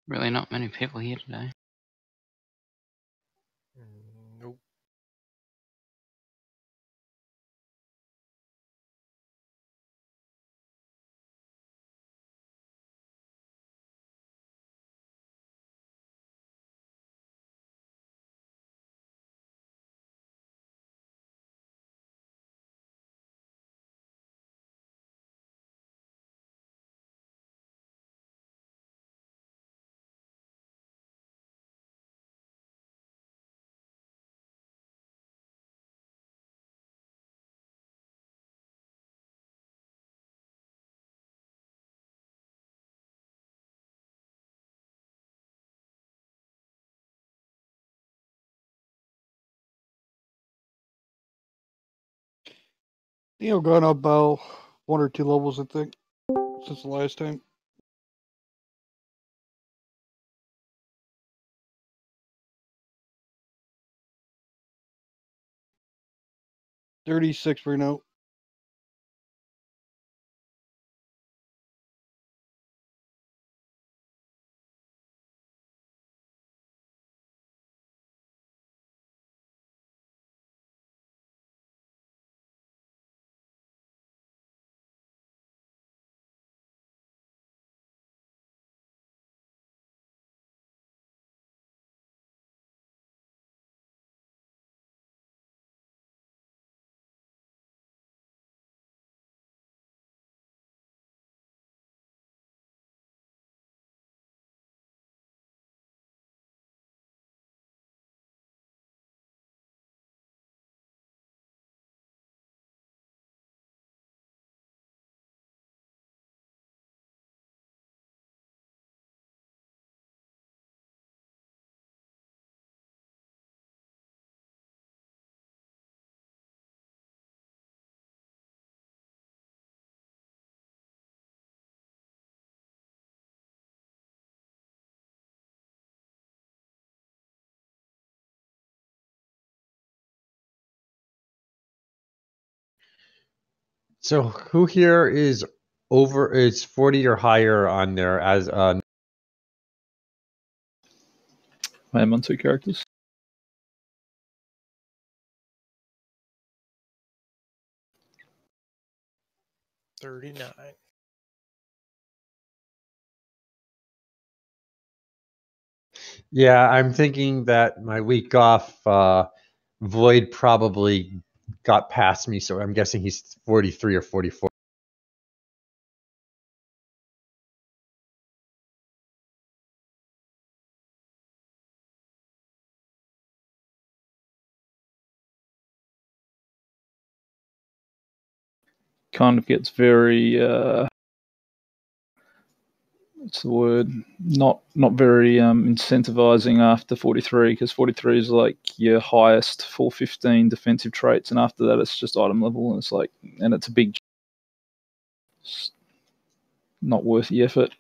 Really not many people here today. Nope. Gone up about 1 or 2 levels, I think, since the last time. $36 right now. So who here is 40 or higher on there as I am on 2 characters. $39. Yeah, I'm thinking that my week off, Void probably got past me, so I'm guessing he's 43 or 44. Kind of gets very what's the word? Not very incentivizing after 43, because 43 is like your highest full 15 defensive traits, and after that it's just item level, and it's like, and it's a big, it's not worth the effort.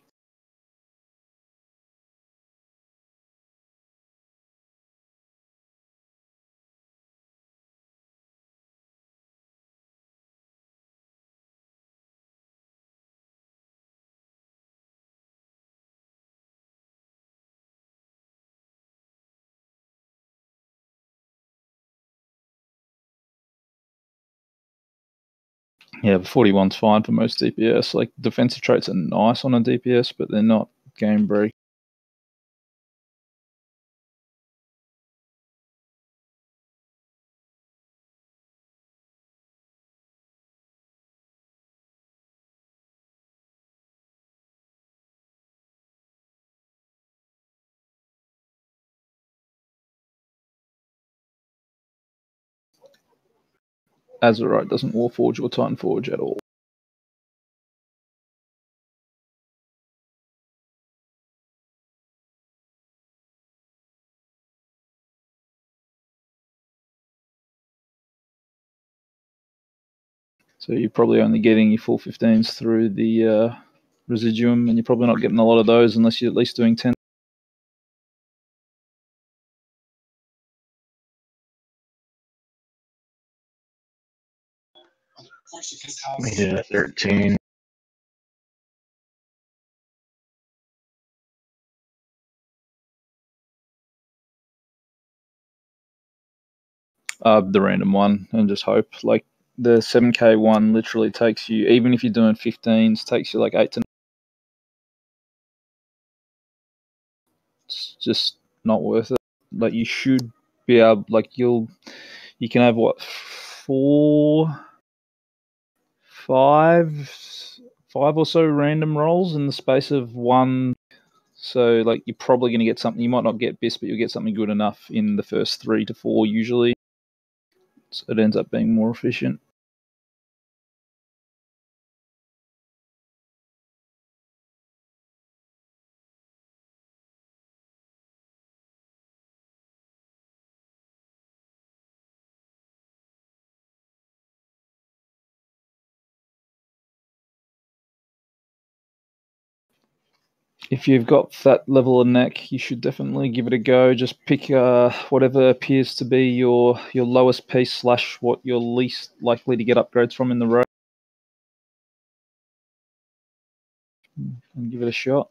Yeah, but 41's fine for most DPS. Like, defensive traits are nice on a DPS, but they're not game break. Azurite doesn't Warforge or Titanforge at all. So you're probably only getting your full 15s through the Residuum, and you're probably not getting a lot of those unless you're at least doing 10. Yeah, 13. The random one, and just hope. Like the 7K one literally takes you, even if you're doing 15s, takes you like 8 to 9. It's just not worth it. Like you should be able, like you can have what, five or so random rolls in the space of one. So like you're probably going to get something. You might not get best, but you'll get something good enough in the first 3 to 4 usually. So it ends up being more efficient. If you've got that level of neck, you should definitely give it a go. Just pick whatever appears to be your lowest piece / what you're least likely to get upgrades from in the road, and give it a shot.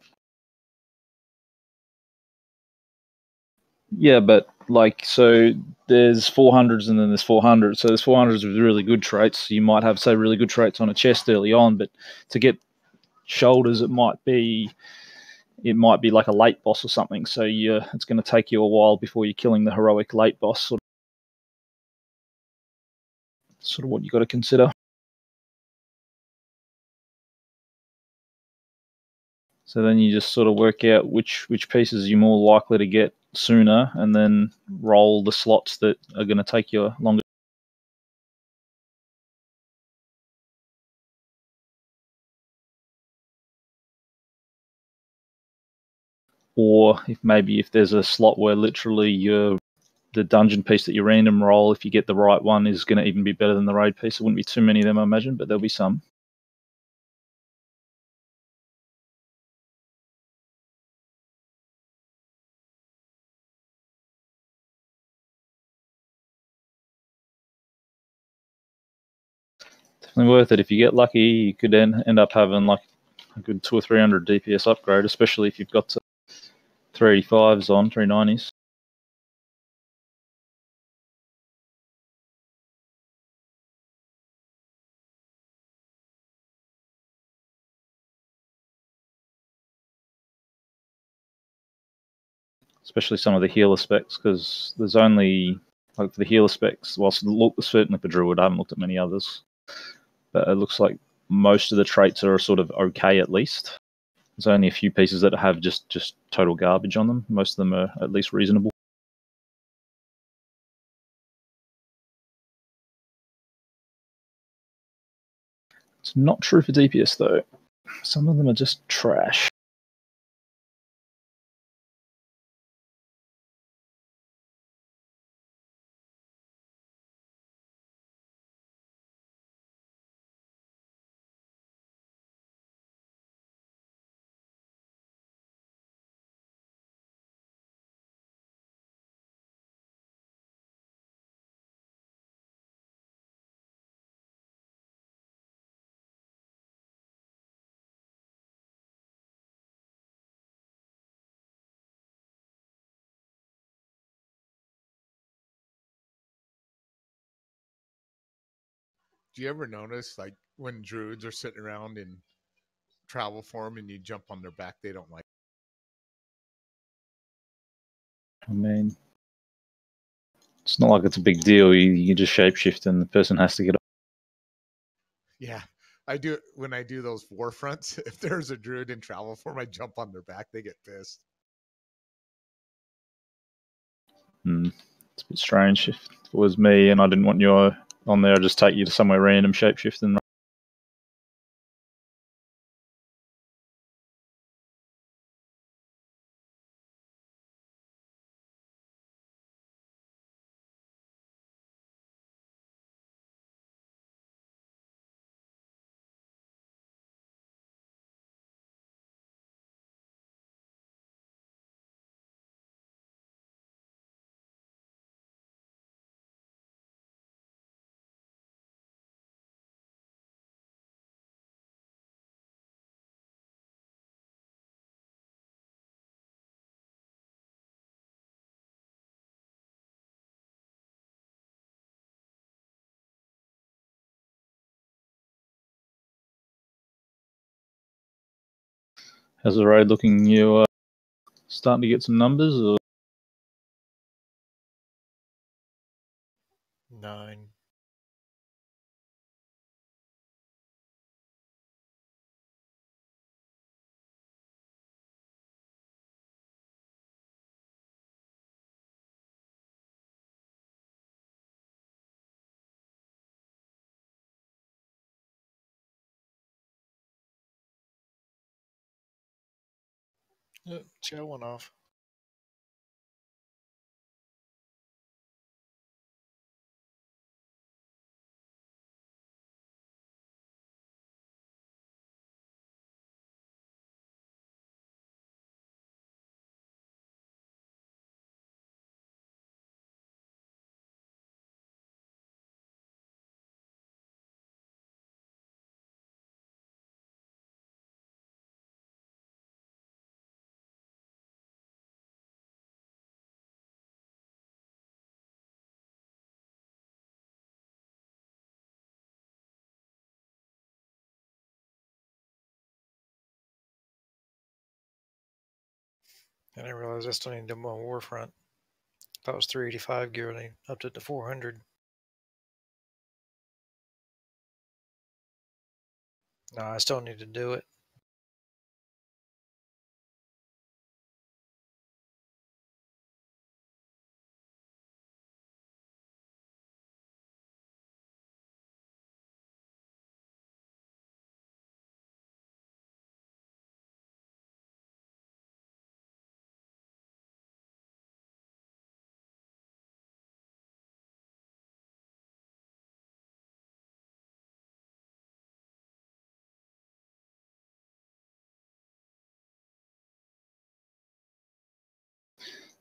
Yeah, but like, so there's 400s and then there's 400s. So there's 400s with really good traits. You might have, say, really good traits on a chest early on, but to get shoulders, it might be like a late boss or something. So it's going to take you a while before you're killing the heroic late boss. Sort of what you got to consider. So then you just sort of work out which pieces you're more likely to get sooner, and then roll the slots that are going to take you longer. Or if there's a slot where literally the dungeon piece that you random roll, if you get the right one, is going to even be better than the raid piece. There wouldn't be too many of them, I imagine, but there'll be some. Definitely worth it. If you get lucky, you could then end up having like a good 200 or 300 DPS upgrade, especially if you've got 385s on, 390s. Especially some of the healer specs, because there's only, like for the healer specs, whilst certainly for Druid, I haven't looked at many others, but it looks like most of the traits are sort of okay at least. There's only a few pieces that have just total garbage on them. Most of them are at least reasonable. It's not true for DPS though. Some of them are just trash. Do you ever notice, like, when druids are sitting around in travel form and you jump on their back, they don't like? I mean, it's not like it's a big deal. You just shapeshift and the person has to get up. Yeah, I do. When I do those war fronts, if there's a druid in travel form, I jump on their back. They get pissed. It's a bit strange. If it was me and I didn't want you on there, I'd just take you to somewhere random, shapeshift, and How's the raid looking? You starting to get some numbers, or 9. Chat went off. I didn't realize I still need to do more Warfront. That was 385 gear and I upped it to 400. No, I still need to do it.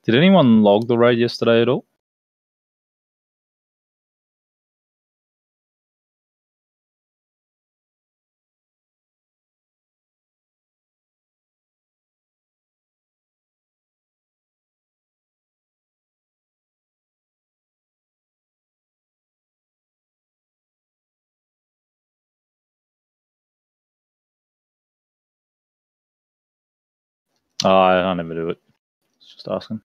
did anyone log the raid yesterday at all? Oh, I never do it. Just asking.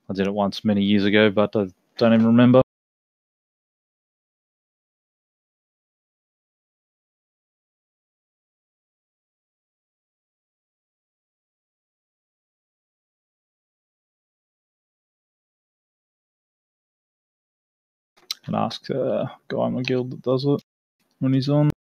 I did it once many years ago, but I don't even remember. And ask a guy in my guild that does it when he's on.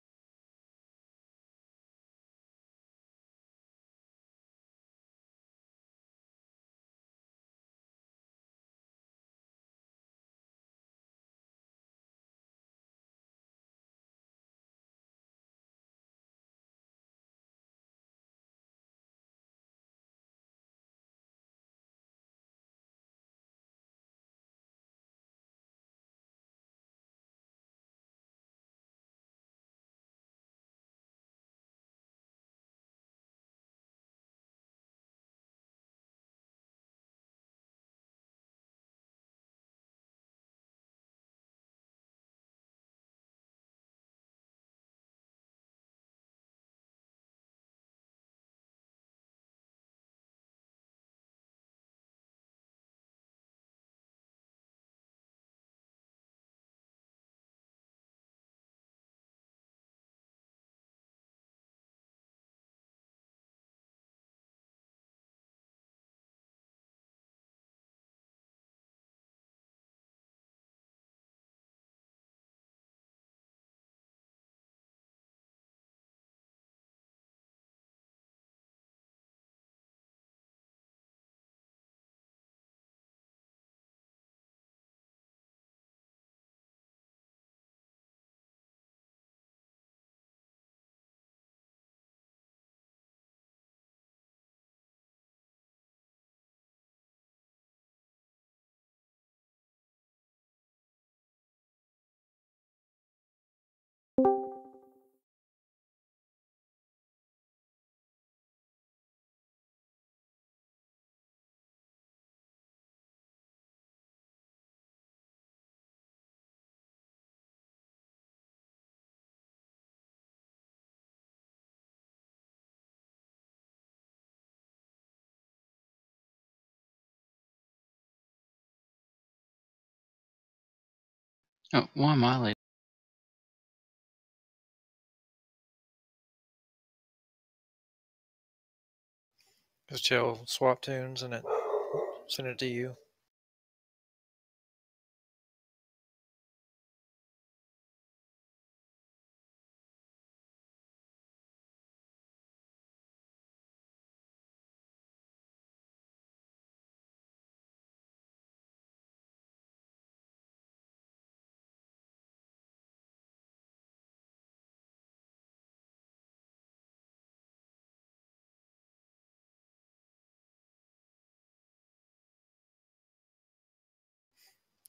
Oh, why am I late? Just chill, swap tunes, and it send it to you.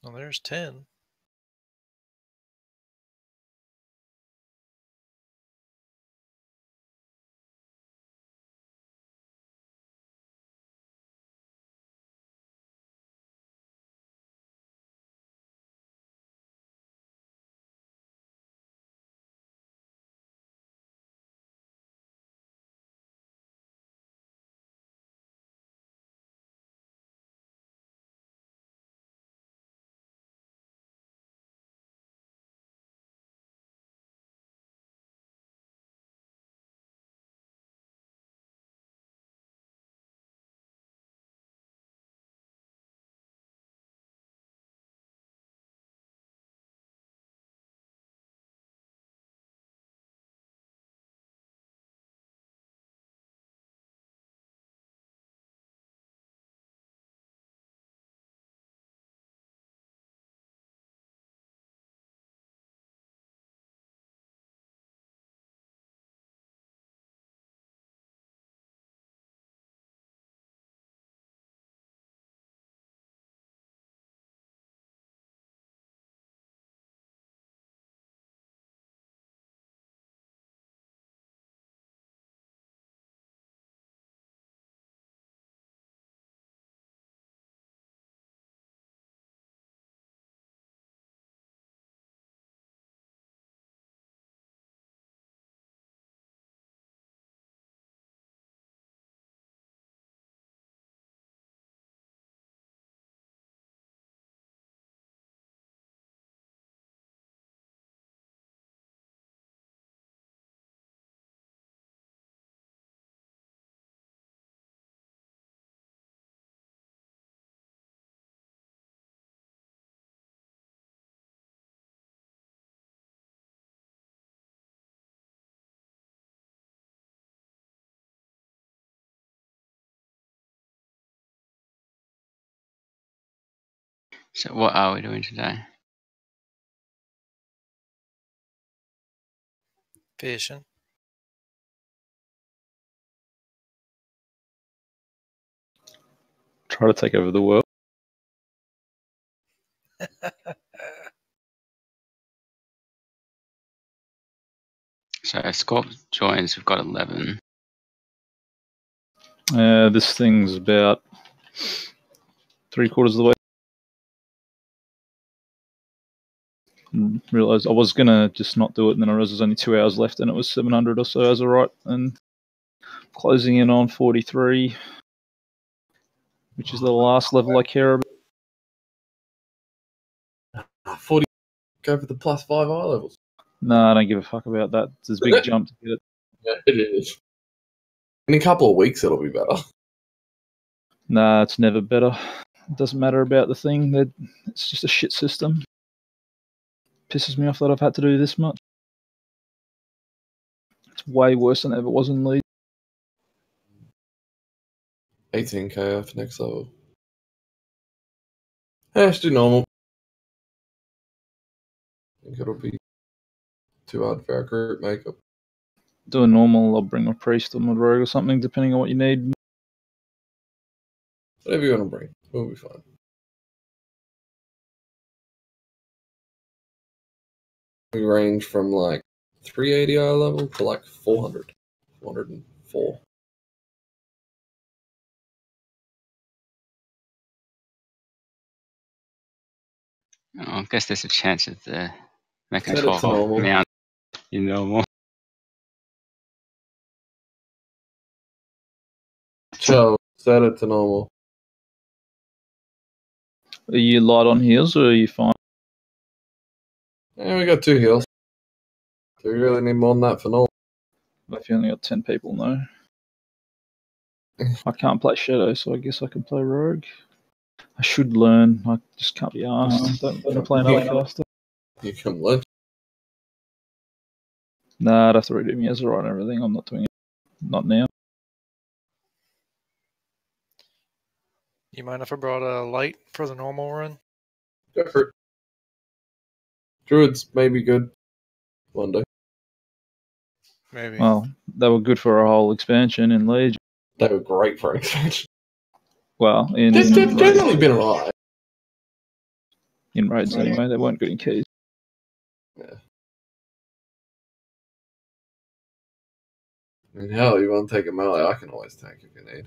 Well, there's 10. So what are we doing today? Fishing. Try to take over the world. So Scorp joins, we've got 11. This thing's about 3/4 of the way. Realised I was gonna just not do it, and then I realised there's only 2 hours left, and it was 700 or so as a right, and closing in on 43, which is the last level I care about. 40. Go for the +5 eye levels. No, I don't give a fuck about that. There's a big jump to get it. Yeah, it is. In a couple of weeks, it'll be better. Nah, it's never better. It doesn't matter about the thing. It's just a shit system. Pisses me off that I've had to do this much. It's way worse than it ever was in League. 18k for next level. Yeah, let's do normal. I think it'll be too hard for our group makeup. Doing normal, I'll bring my priest or my rogue or something, depending on what you need. Whatever you want to bring, we'll be fine. We range from like 380 eye level to like 400, 404. Oh, I guess there's a chance of the Set it to Mechan normal. mount in normal. Chill, set it to normal. Are you light on heals or are you fine? Yeah, we got 2 heals. Do we really need more than that for normal? If you only got 10 people, no. I can't play Shadow, so I guess I can play Rogue. I should learn. I just can't be asked. Don't want to play another caster. You can learn. Nah, I'd have to redo me as right and everything. I'm not doing it. Not now. You mind if I brought a light for the normal run? Go for it. Druids may be good one day. Maybe. Well, they were good for a whole expansion in Legion. They were great for an expansion. Well, in They've raids, generally been alright. in raids anyway. They weren't good in keys. Yeah. I mean, hell, you want to take a melee? I can always tank if you need.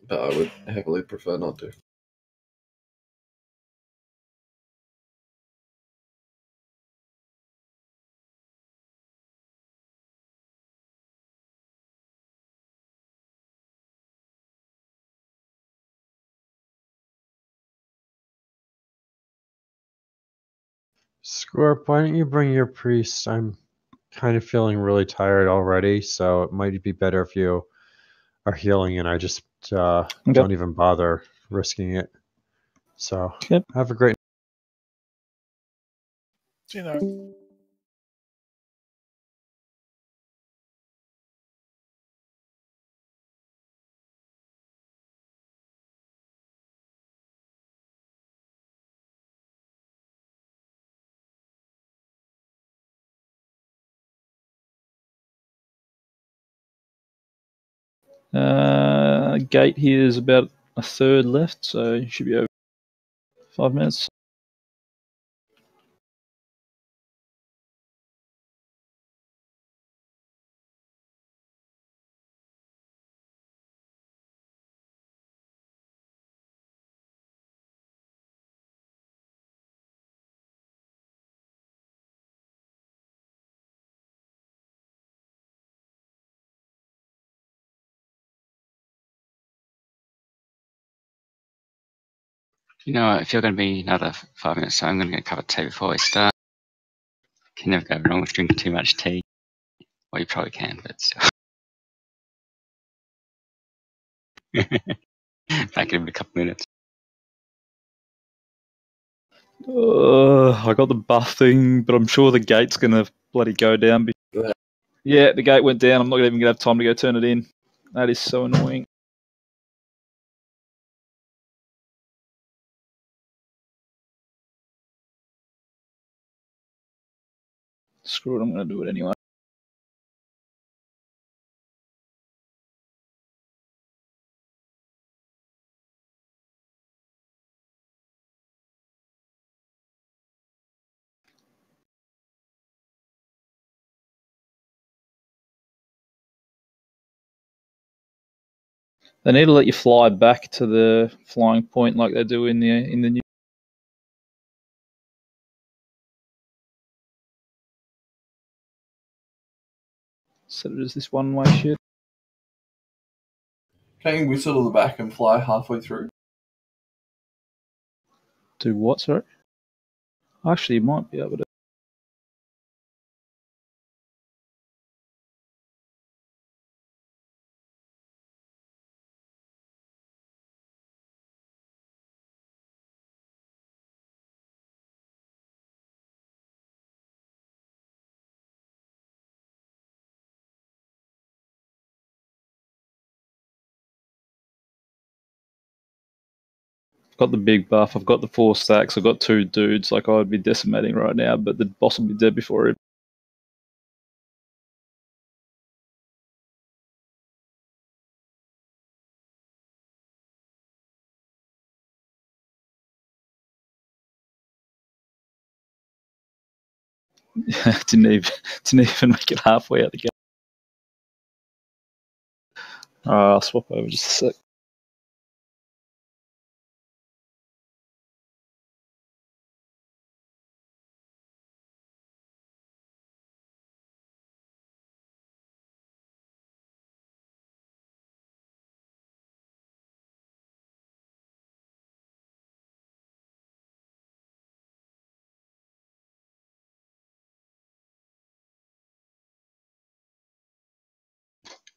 But I would heavily prefer not to. Scorp, why don't you bring your priest? I'm kind of feeling really tired already, so it might be better if you are healing and I just don't even bother risking it. So Yep. have a great. You know. Gate here is about a third left, so you should be over 5 minutes. You know what, if you're going to be another 5 minutes, so I'm going to get a cup of tea before we start. Can never go wrong with drinking too much tea. Well, you probably can, but still. Back in a couple minutes. I got the buff thing, but I'm sure the gate's gonna bloody go down. Yeah, the gate went down. I'm not even gonna have time to go turn it in. That is so annoying. Screw it, I'm gonna do it anyway. They need to let you fly back to the flying point like they do in the new. Set it as this one-way shit. Can you whistle to the back and fly halfway through? Do what, sorry? Actually, you might be able to. Got the big buff. I've got the 4 stacks. I've got 2 dudes. Like, I would be decimating right now, but the boss will be dead before it. didn't even make it halfway out the game. I'll swap over just a sec.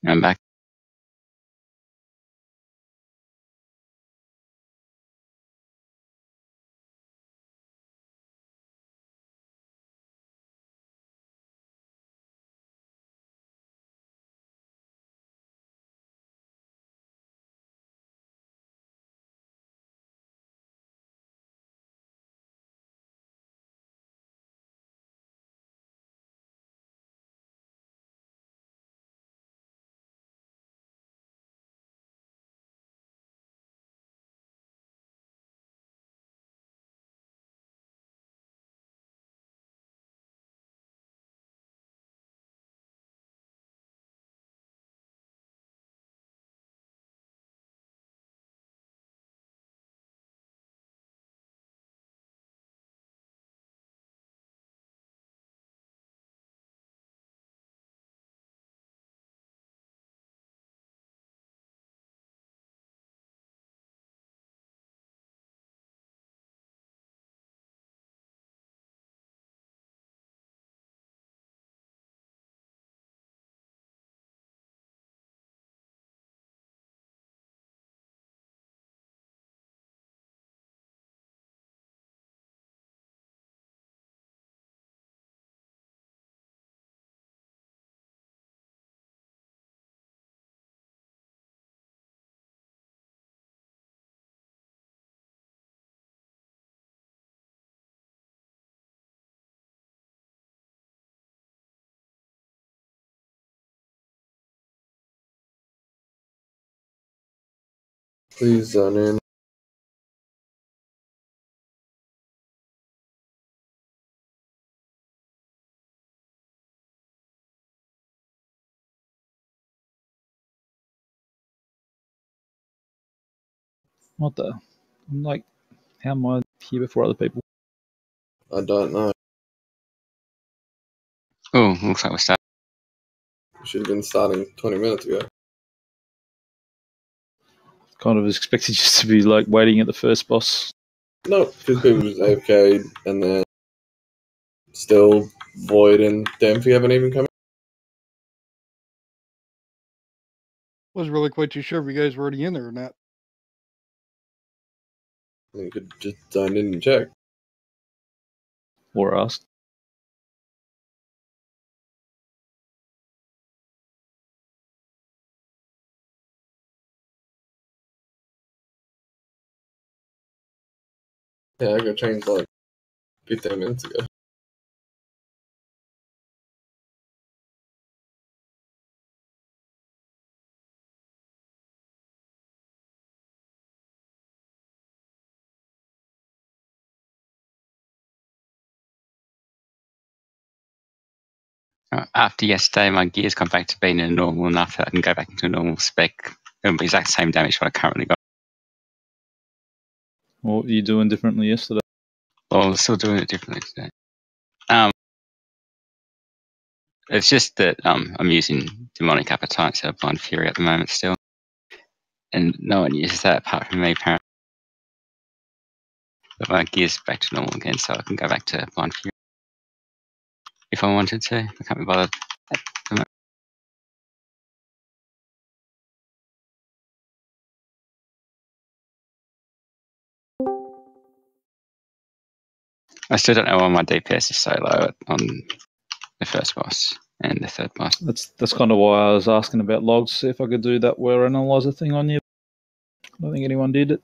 I'm back. Please zone in. What the? I'm like, how am I here before other people? I don't know. Oh, looks like we're starting. Should have been starting 20 minutes ago. Kind of was expected just to be like waiting at the first boss. No, because people just AFK'd and then still Void and Dempsey haven't even come in. Wasn't really quite too sure if you guys were already in there or not. You could just zone in and check. Or asked. Yeah, I got changed like 15 minutes ago. After yesterday, my gear's gone back to being a normal enough that I can go back into a normal spec. It'll be exact same damage what I currently got. What were you doing differently yesterday? Well, I'm still doing it differently today. It's just that I'm using Demonic Appetite instead of Blind Fury at the moment still. And no one uses that apart from me, apparently. But my gear's back to normal again, so I can go back to Blind Fury. If I wanted to. I can't be bothered. I still don't know why my DPS is so low on the first boss and the third boss. That's kind of why I was asking about logs, see if I could do that wear analyzer thing on you. I don't think anyone did it.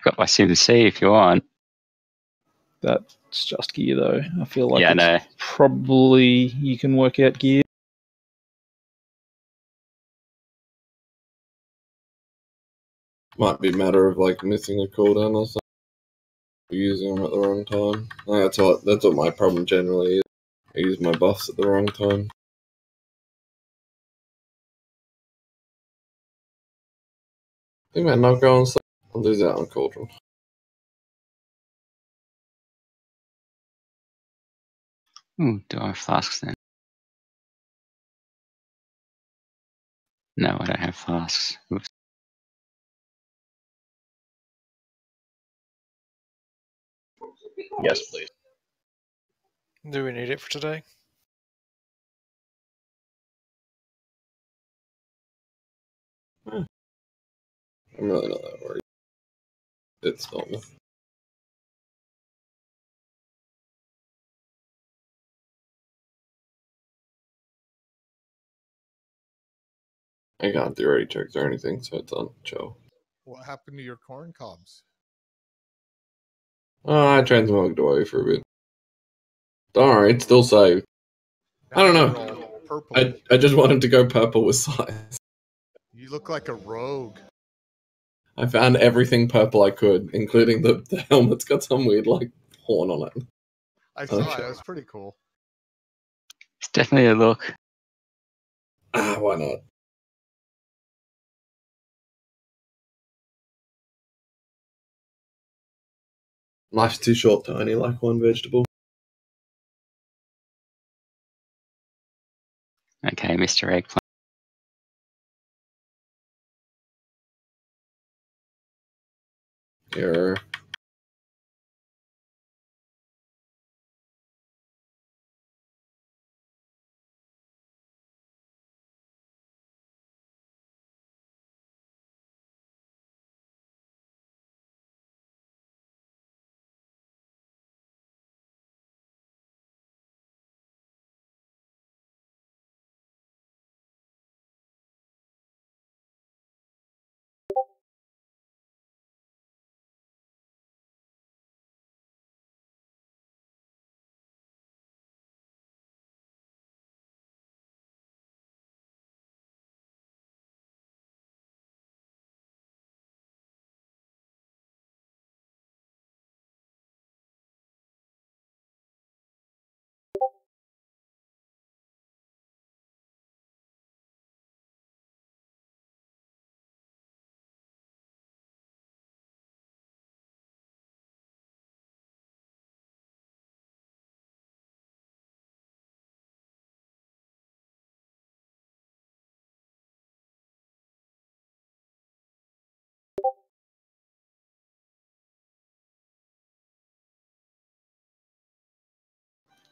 Got my Sim C if you want. That's just gear though. I feel like Yeah, no. probably you can work out gear. Might be a matter of like missing a cooldown or something. Using them at the wrong time. That's what my problem generally is. I use my buffs at the wrong time. I think I might not go on. I'll lose out on Cauldron. Ooh, do I have flasks then? No, I don't have flasks. Oops. Yes, please. Do we need it for today? I'm really not that worried. It's normal. I can't do ready checks or anything, so it's on show. What happened to your corn cobs? I transmogged away for a bit. Alright, still saved. I don't Now know. they're all purple. I just wanted to go purple with size. You look like a rogue. I found everything purple I could, including the helmet's got some weird, like, horn on it. I saw it. It was pretty cool. It's definitely a look. Why not? Life's too short to only like one vegetable. Okay, Mr. Eggplant. Error.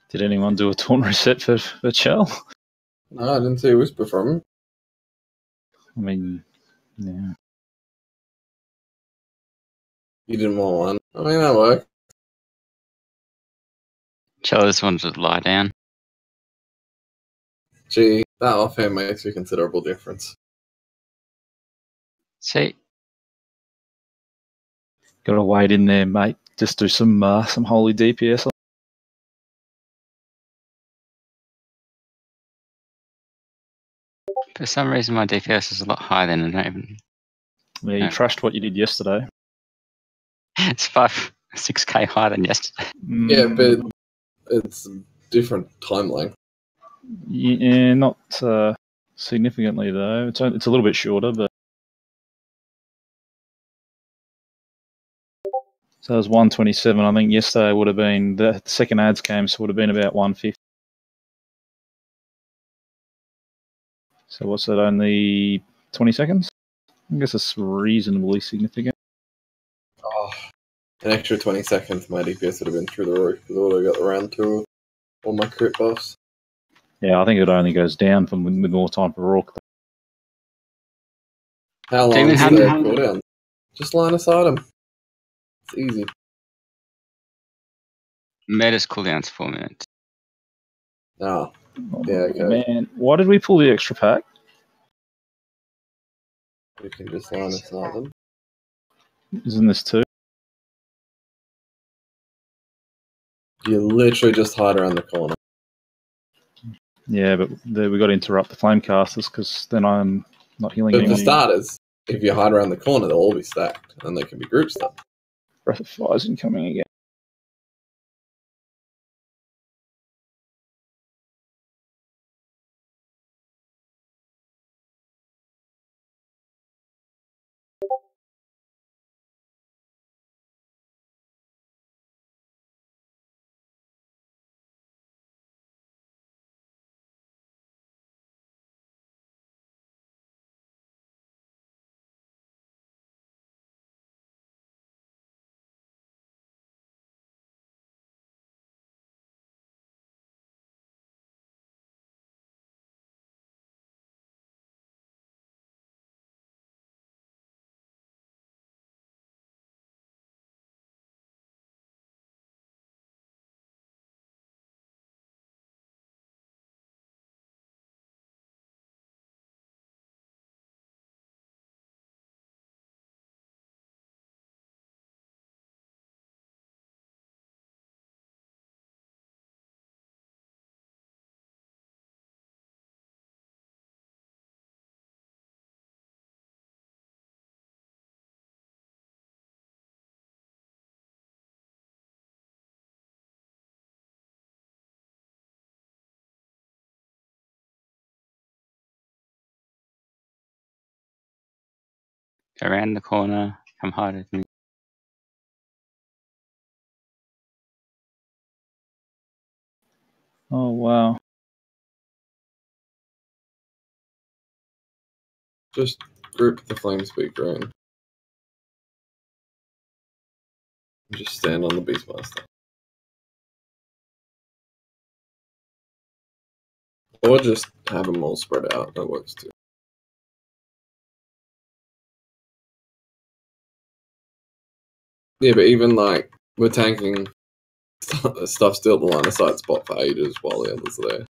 Did anyone do a taunt reset for Chell? No, I didn't see a whisper from him. I mean, yeah. You didn't want one. I mean, that worked. Chell just wanted to lie down. Gee, that offhand makes a considerable difference. See, Got to wait in there, mate. Just do some holy DPS. for some reason my DPS is a lot higher than I don't even. Yeah, you trashed what you did yesterday. It's 6k higher than yesterday. Yeah, but it's a different time length. Yeah, not significantly though. It's a little bit shorter, but so it was 127. I think yesterday would have been the second ads came, so it would have been about 150. So what's that? Only 20 seconds? I guess it's reasonably significant. Oh, an extra 20 seconds, my DPS would have been through the roof because I would have got around to all my crit buffs. Yeah, I think it only goes down with more time for Rourke. How long Demon is Hunter. their cooldown? Just line aside them. It's easy. Meta's cooldown's 4 minutes. Ah, yeah, okay. Man, why did we pull the extra pack? You can just line aside them. Isn't this two? You literally just hide around the corner. Yeah, but we got to interrupt the flame casters because then I'm not healing But for anyone. starters, if you hide around the corner, they'll all be stacked and they can be group stacked. Breath of Fire's incoming again. Go around the corner, come hide with me. Oh, wow. Just group the flame speaker in. Just stand on the Beastmaster. Or just have them all spread out. That works too. Yeah, but even like we're tanking stuff still at the line of sight spot for ages while the others are there.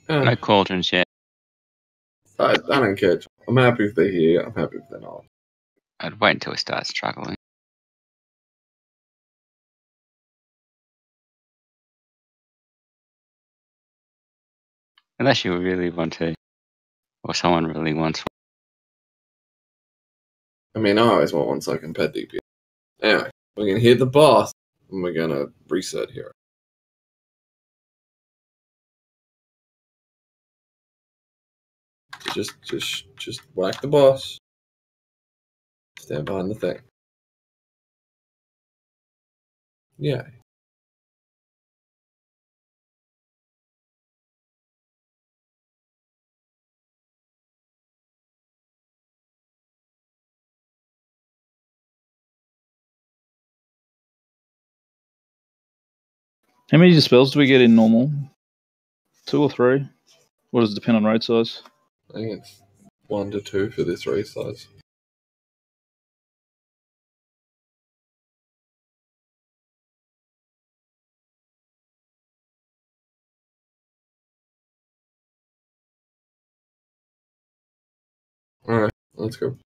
No cauldrons yet. I don't care. I'm happy if they're here. I'm happy if they're not. I'd wait until we start struggling. Unless you really want to, or someone really wants one. I mean, I always want one so I can pet DP. Anyway, we're gonna hit the boss, and we're gonna reset here. So just whack the boss. Stand behind the thing. Yeah. How many spells do we get in normal? 2 or 3? Or does it depend on raid size? I think it's 1 to 2 for this race size. Alright, let's go.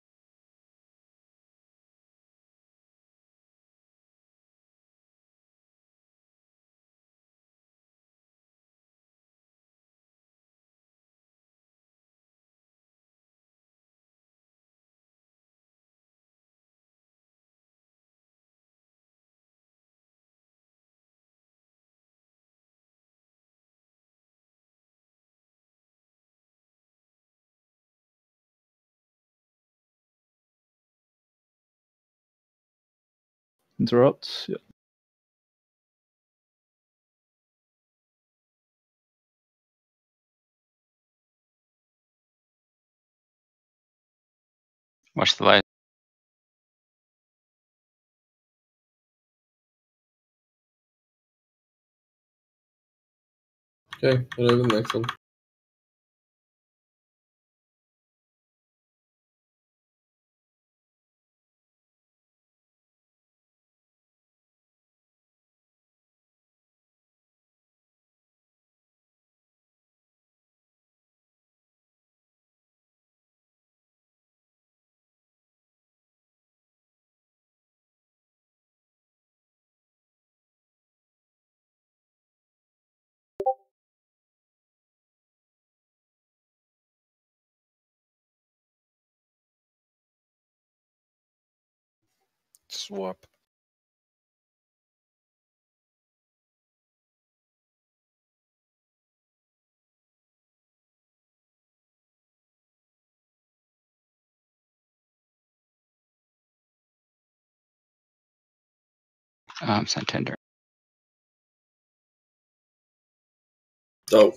Interrupts? Yep. Watch the light. Okay, head over to the next one. Swap. Santander. Oh.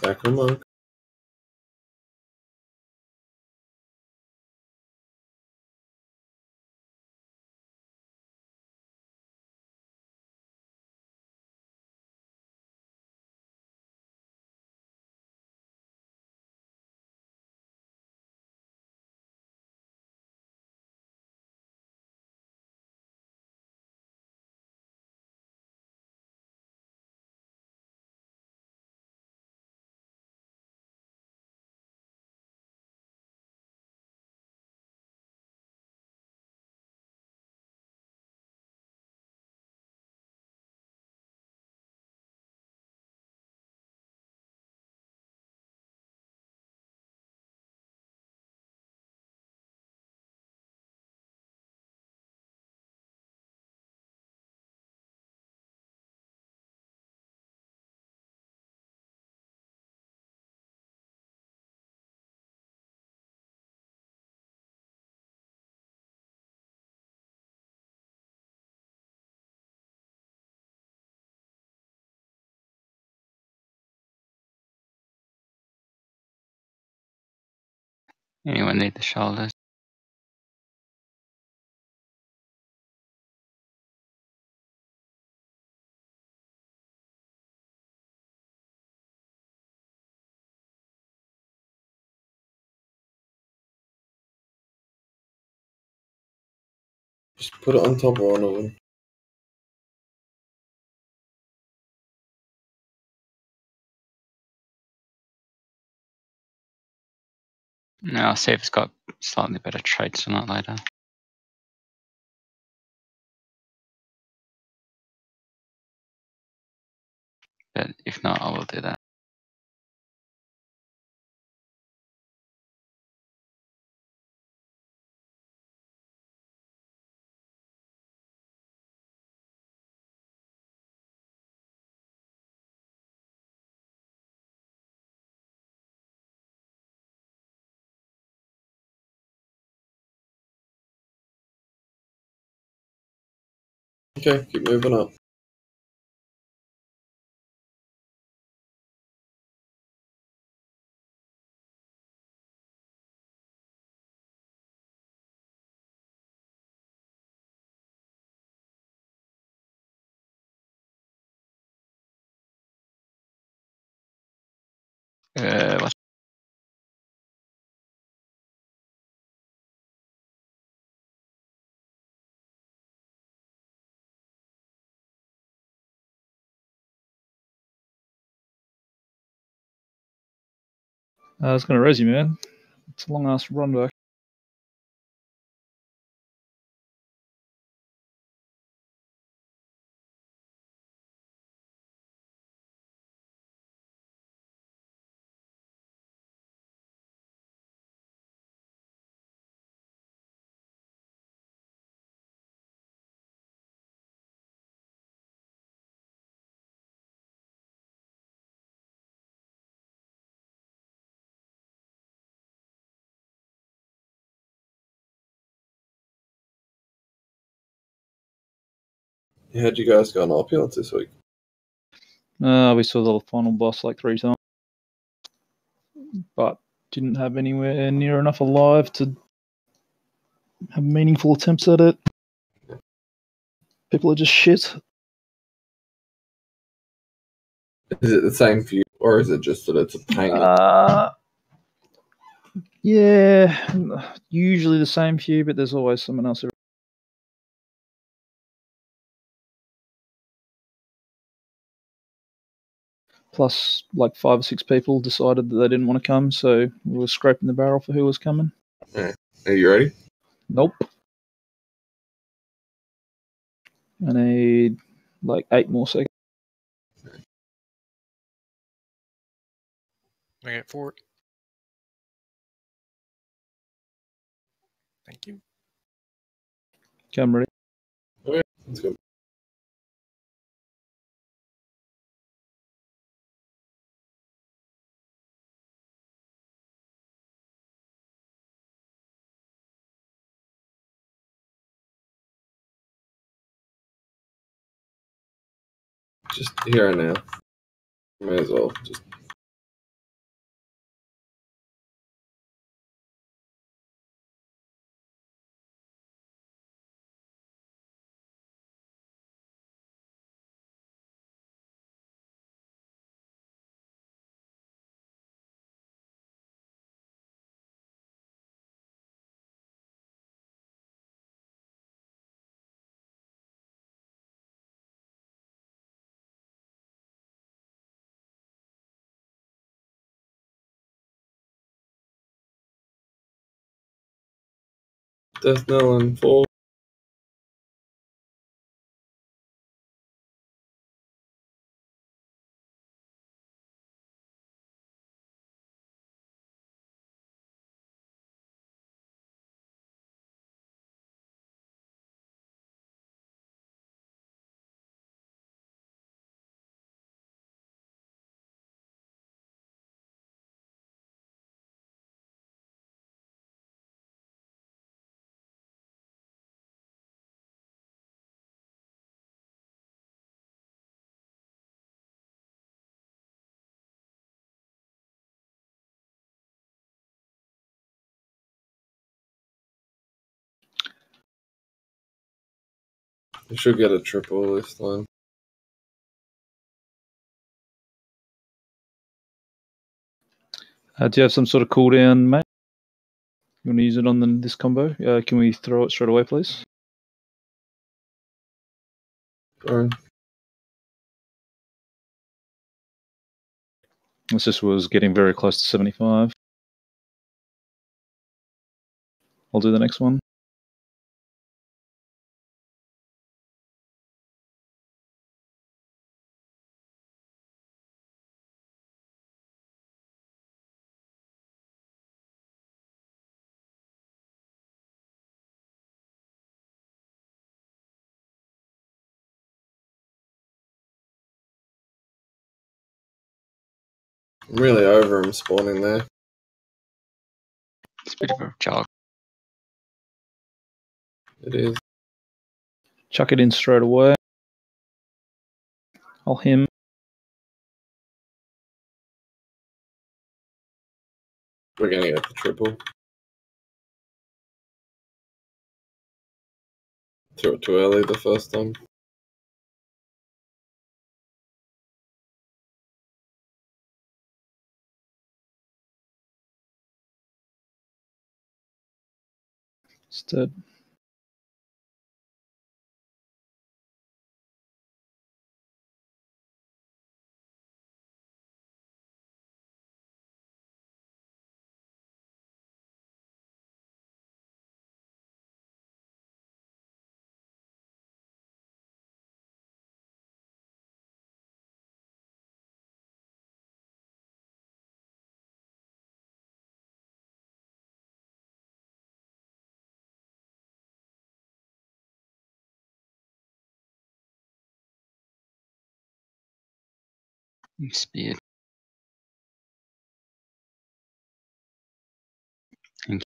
Back on mark. Anyone need the shoulders? Just put it on top of one of them. No, I'll see if it's got slightly better traits or not later. But if not, I will do that. Okay, keep moving up. What? I was going to raise you, man. It's a long ass run back. How had you guys got on opulence this week? We saw the final boss like 3 times. But didn't have anywhere near enough alive to have meaningful attempts at it. People are just shit. Is it the same for you, or is it just that it's a pain? Yeah, usually the same few, but there's always someone else. Plus, like 5 or 6 people decided that they didn't want to come, so we were scraping the barrel for who was coming. Yeah. Are you ready? Nope. I need like 8 more seconds. I get 4. Thank you. Okay, I'm ready. Okay, let's go. Just here and now. May as well just. Death knell and 4. You should get a triple this time. Do you have some sort of cooldown, mate? You want to use it on this combo? Can we throw it straight away, please? Alright. This just was getting very close to 75. I'll do the next one. I'm really over him spawning there. It's a bit of a jog. It is. Chuck it in straight away. I'll him. We're gonna get the triple. Threw it too early the first time. It's dead. Speed. Thank you.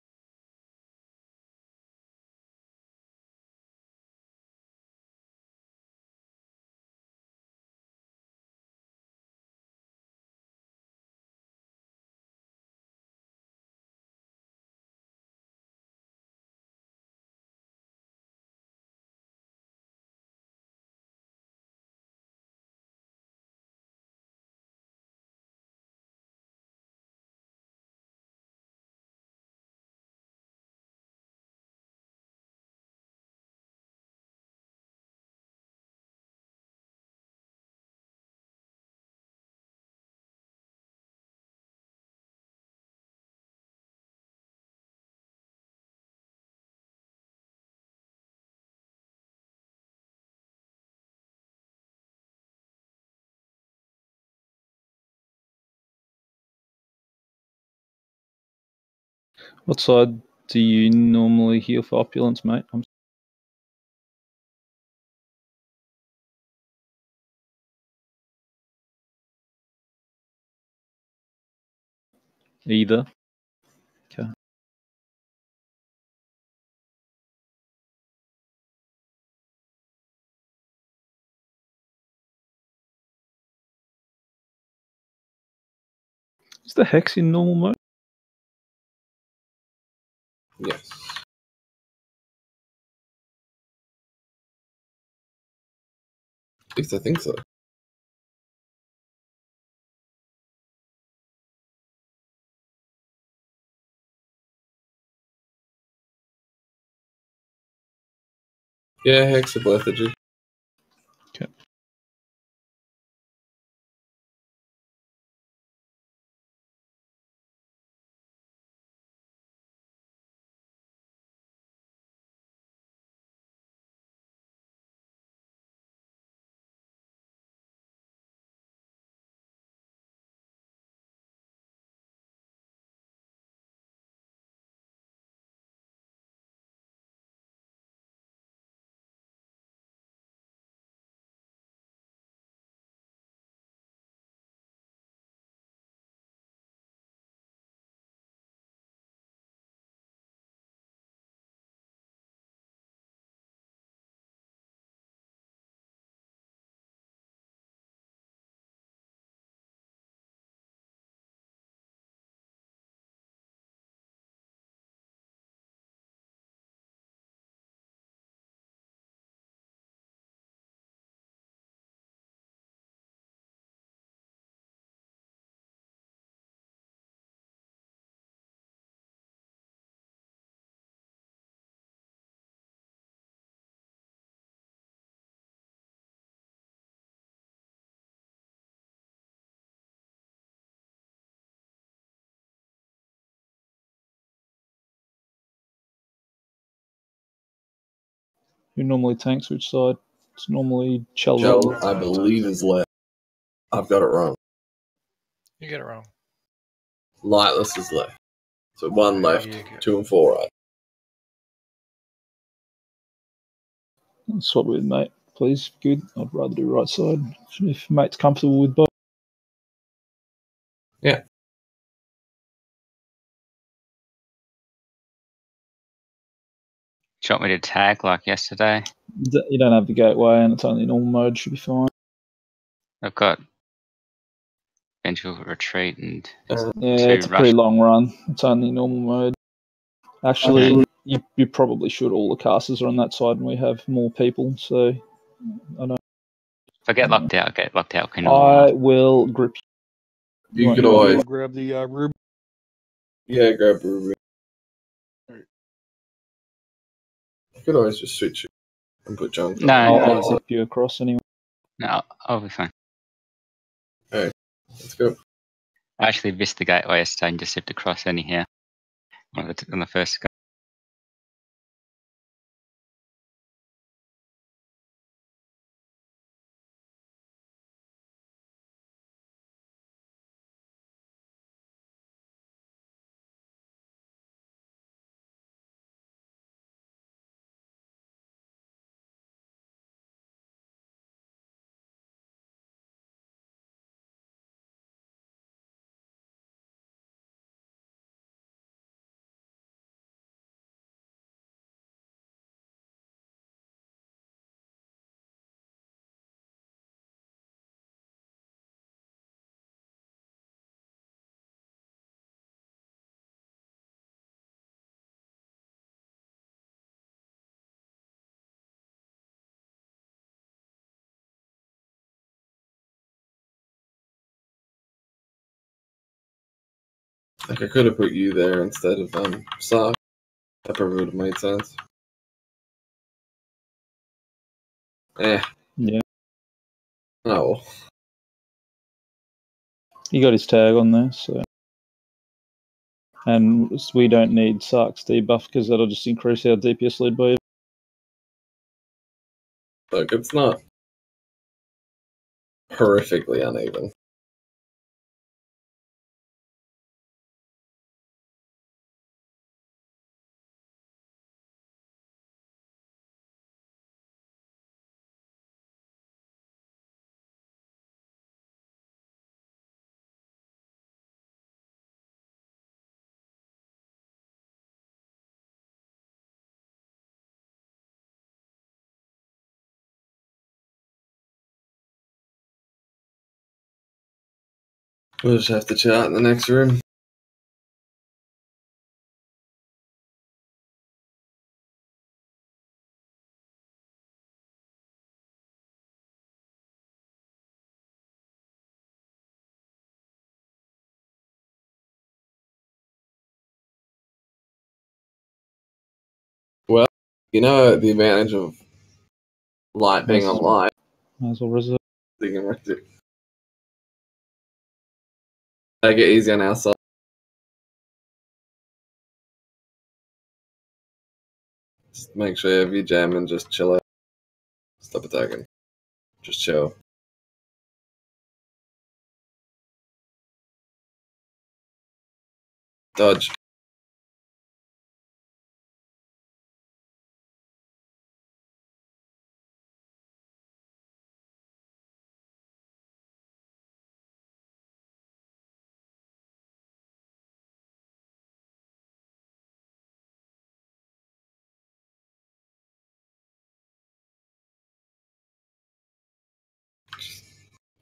What side do you normally heal for opulence, mate? Either. Okay. Is the hex in normal mode? Yes. At least I think so. Yeah, Hex of Lethargy. Okay. Who normally tanks which side? It's normally Chell. Chell, I believe, is left. I've got it wrong. You get it wrong. Lightless is left. So one left, You get- 2 and 4 right. Swap with mate, please. Good. I'd rather do right side if mate's comfortable with both. Yeah. Do you want me to tag like yesterday? You don't have the gateway and it's only normal mode, should be fine. I've got Vengeful Retreat and Yeah, two it's a rush. pretty long run. It's only normal mode. Actually, you probably should. All the casters are on that side and we have more people, so I don't. If I get locked out, can I will grip you. You could want- always, Grab the ruby. yeah, grab Ruby. You could always just switch it and put John. No, I'll zip you across anyway. No, I'll be fine. Alright, let's go. I actually missed the gateway yesterday and just zipped across anyhow on the first go. Like, I could have put you there instead of Sark. That probably would have made sense. Yeah. Oh. He got his tag on there, so. And we don't need Sark's debuff because that'll just increase our DPS lead by. Look, it's not horrifically uneven. We'll just have to chat in the next room. Well, you know the advantage of light being on light. Might as well reserve. You can make it easy on our side. Just make sure you have your jam and just chill out. Stop attacking. Just chill. Dodge.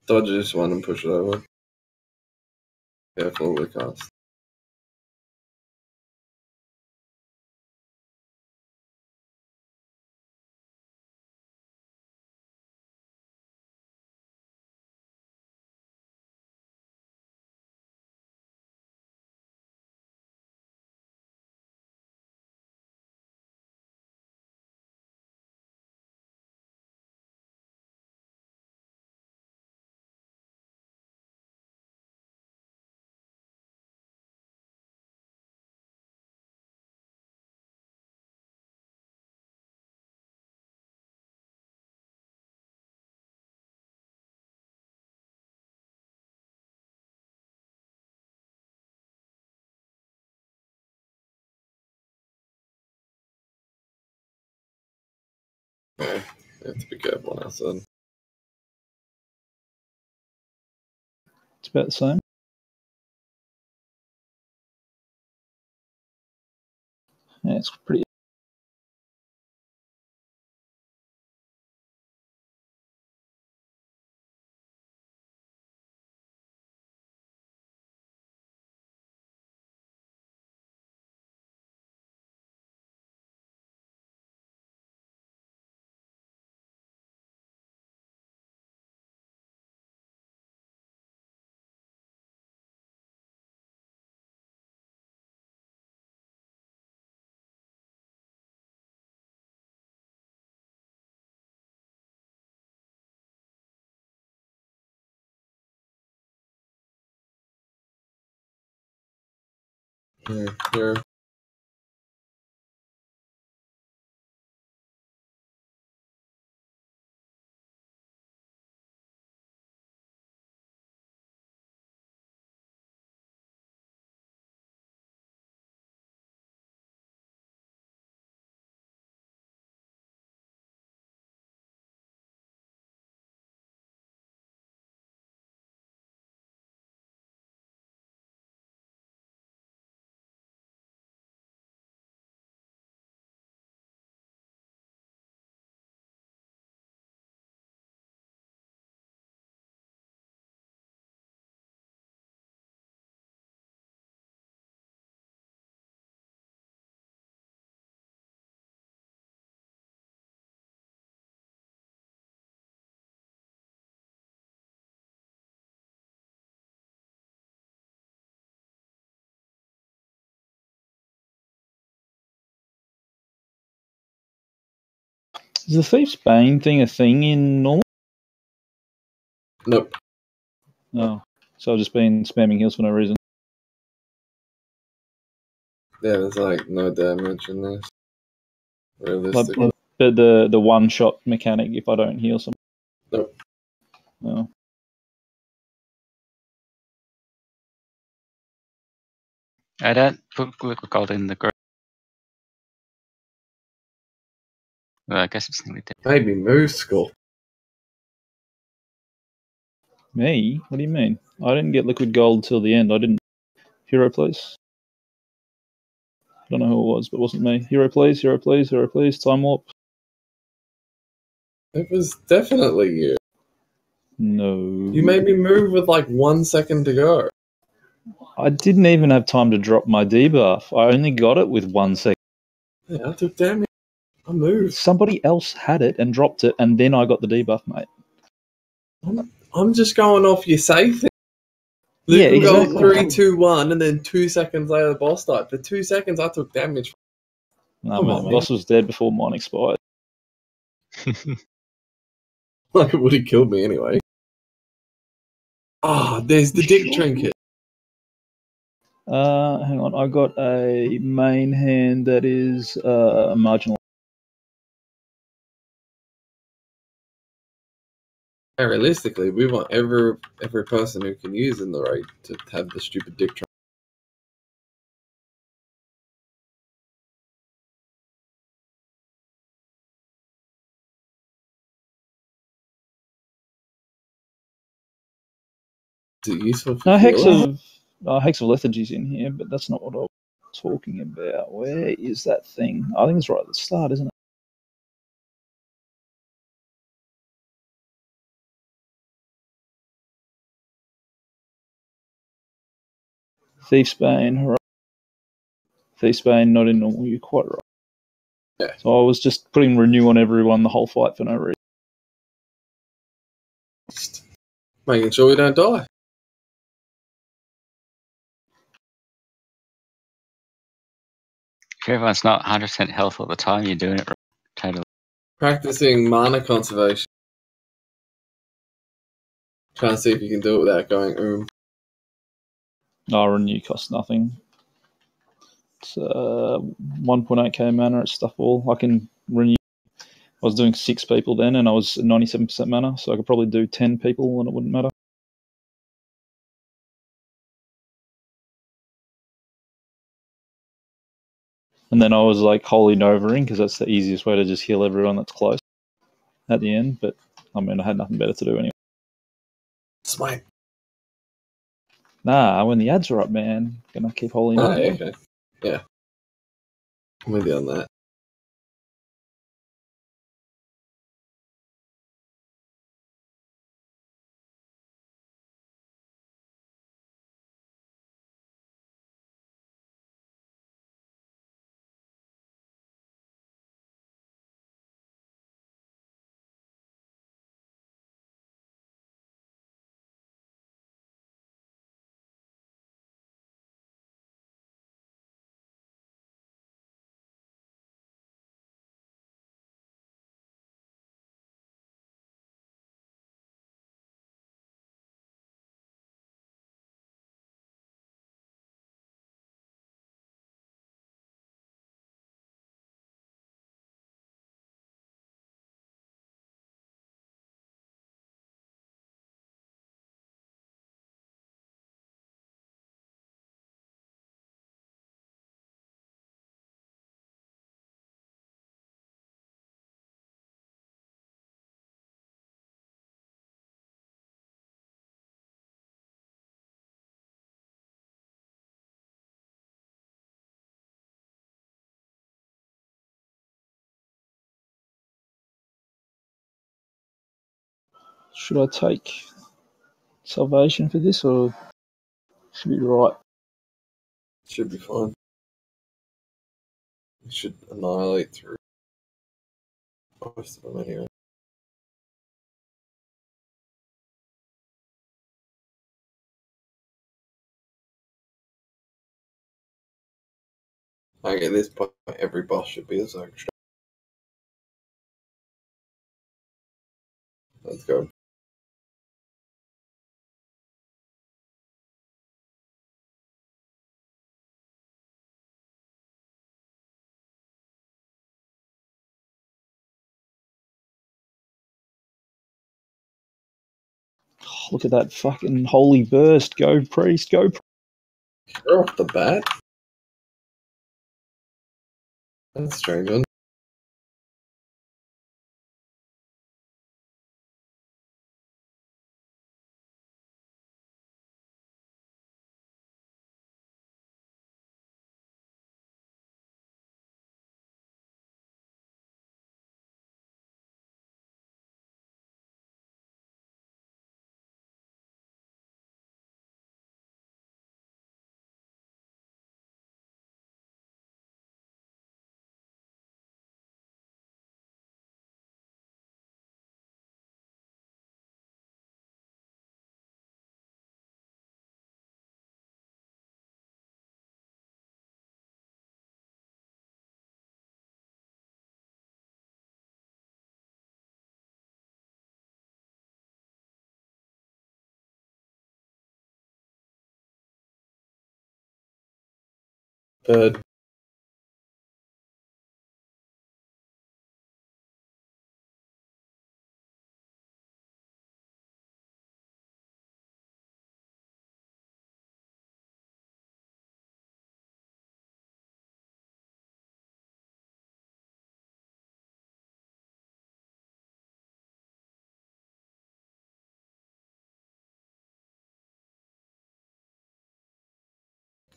Dodge this one and push it over. Careful with the cast. Okay, you have to be careful on our side. It's about the same. Yeah, it's pretty. Here. Is the Thief's Bane thing a thing in normal? Nope. No. So I've just been spamming heals for no reason. Yeah, there's like no damage in this. Realistically. But the one shot mechanic if I don't heal someone. Nope. No. I don't put liquid gold in the group. Well, I guess it's nearly dead. Maybe Moose Skull. Me? What do you mean? I didn't get liquid gold till the end. I didn't. Hero, please. I don't know who it was, but it wasn't me. Hero, please. Hero, please. Hero, please. Time warp. It was definitely you. No. You made me move with like 1 second to go. I didn't even have time to drop my debuff. I only got it with 1 second. Yeah, I took damage. I moved. Somebody else had it and dropped it, and then I got the debuff, mate. I'm just going off your safe thing. Yeah, Luke will exactly. go 3, 2, 1, and then 2 seconds later the boss died. For 2 seconds, I took damage. No, Come man, on, the man. boss was dead before mine expired. Like it would have killed me anyway. Ah, there's the dick trinket. Hang on, I got a main hand that is marginal. Realistically, we want every person who can use in the raid to have the stupid dick trinket. Is it useful for healing? Hex of Lethargy's in here, but that's not what I was talking about. Where is that thing? I think it's right at the start, isn't it? Thief's Bane, right. Thief's Bane, not in normal, you're quite right. Yeah. So I was just putting renew on everyone the whole fight for no reason. Just making sure we don't die. If everyone's not 100% health all the time, you're doing it totally. Practicing mana conservation. Trying to see if you can do it without going. Renew costs nothing. It's 1.8k mana, it's stuff all. I can renew. I was doing 6 people then, and I was 97% mana, so I could probably do 10 people and it wouldn't matter. And then I was like holy novering, because that's the easiest way to just heal everyone that's close at the end, but I mean, I had nothing better to do anyway. Smite. Nah, when the ads are up, man, gonna keep holy novering. Okay. Yeah. I'm with you on that. Should I take salvation for this, or should be right? Should be fine. It should annihilate through most of them anyway. Okay, at this point, every boss should be a zone strike. Let's go. Oh, look at that fucking holy burst. Go, priest, go. You're off the bat. That's a strange one. Third.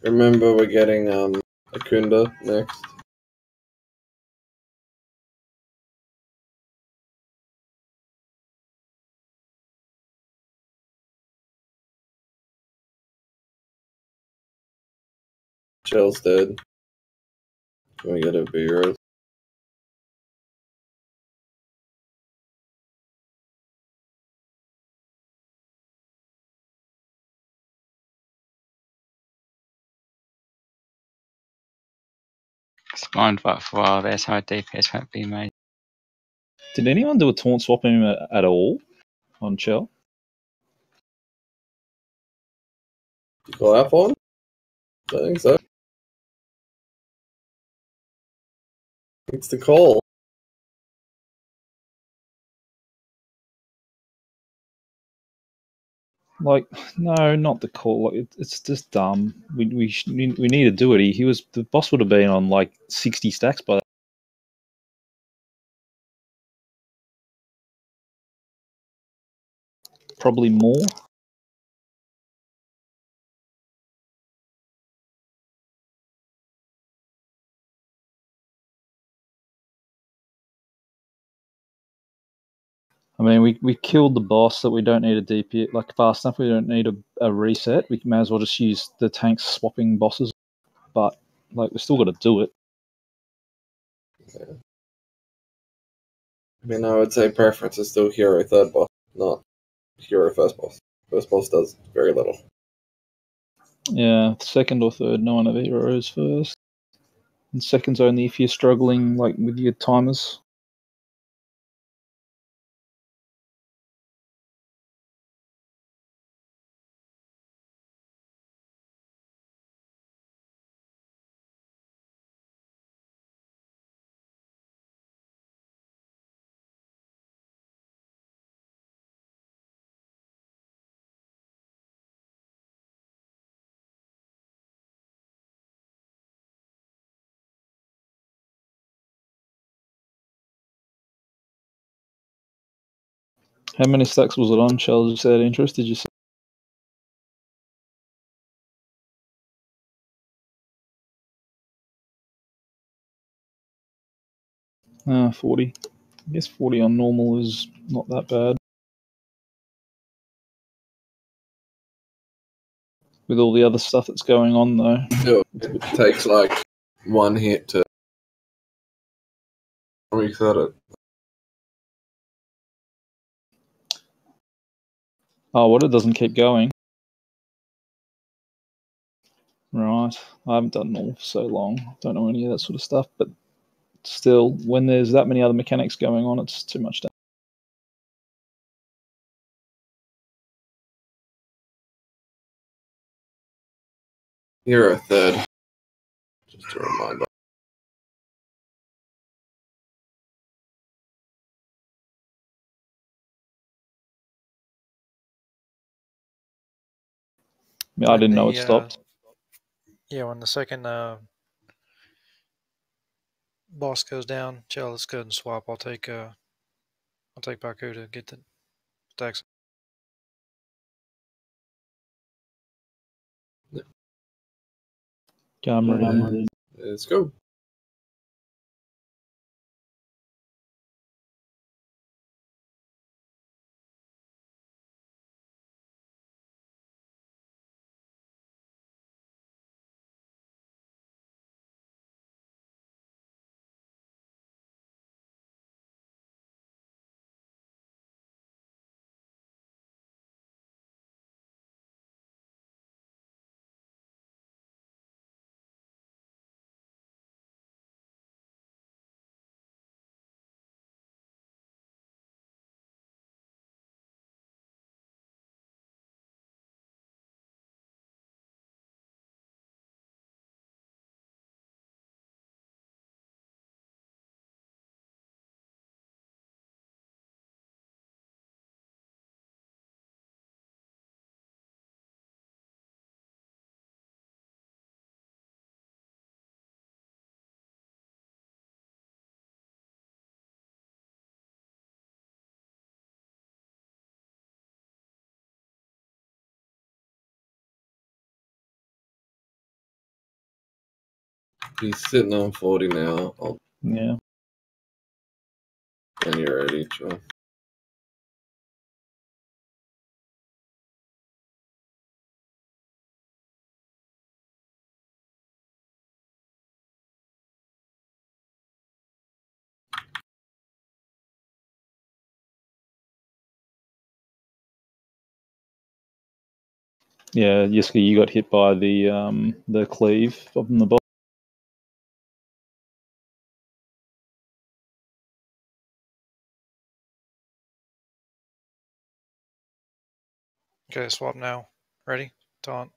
Remember, we're getting Akunda next. Shell's dead. Can we get a Beerus? Spawned but for a while, there's how DPS won't be made. Did anyone do a taunt swap him at all on Chell? You call that for him? I think so. It's the call. Like, no, not the call. Like, it's just dumb. We need to do it. He was the boss would have been on like 60 stacks by that. Probably more. I mean, we killed the boss that we don't need a DP like fast enough. We don't need a reset. We may as well just use the tanks swapping bosses. But like, we still got to do it. Yeah. I mean, I would say preference is still hero third boss, not hero first boss. First boss does very little. Yeah, second or third. No one ever heroes first. And second's only if you're struggling like with your timers. How many stacks was it on, Shell? Just out of interest, did you say? 40. I guess 40 on normal is not that bad. With all the other stuff that's going on, though. Still, it takes like one hit to reset it. Oh, what? It doesn't keep going? Right. I haven't done normal for so long. Don't know any of that sort of stuff, but still, when there's that many other mechanics going on, it's too much damage. Hero third. Just a reminder. I didn't know it stopped. Yeah, when the second boss goes down, Chell, let's go ahead and swap. I'll take Baku to get the stacks. I'm ready. Let's go. He's sitting on 40 now. Yeah. When you're ready, Joe. Yeah, Yiska, you got hit by the cleave from the boss. Okay, swap now. Ready? Taunt.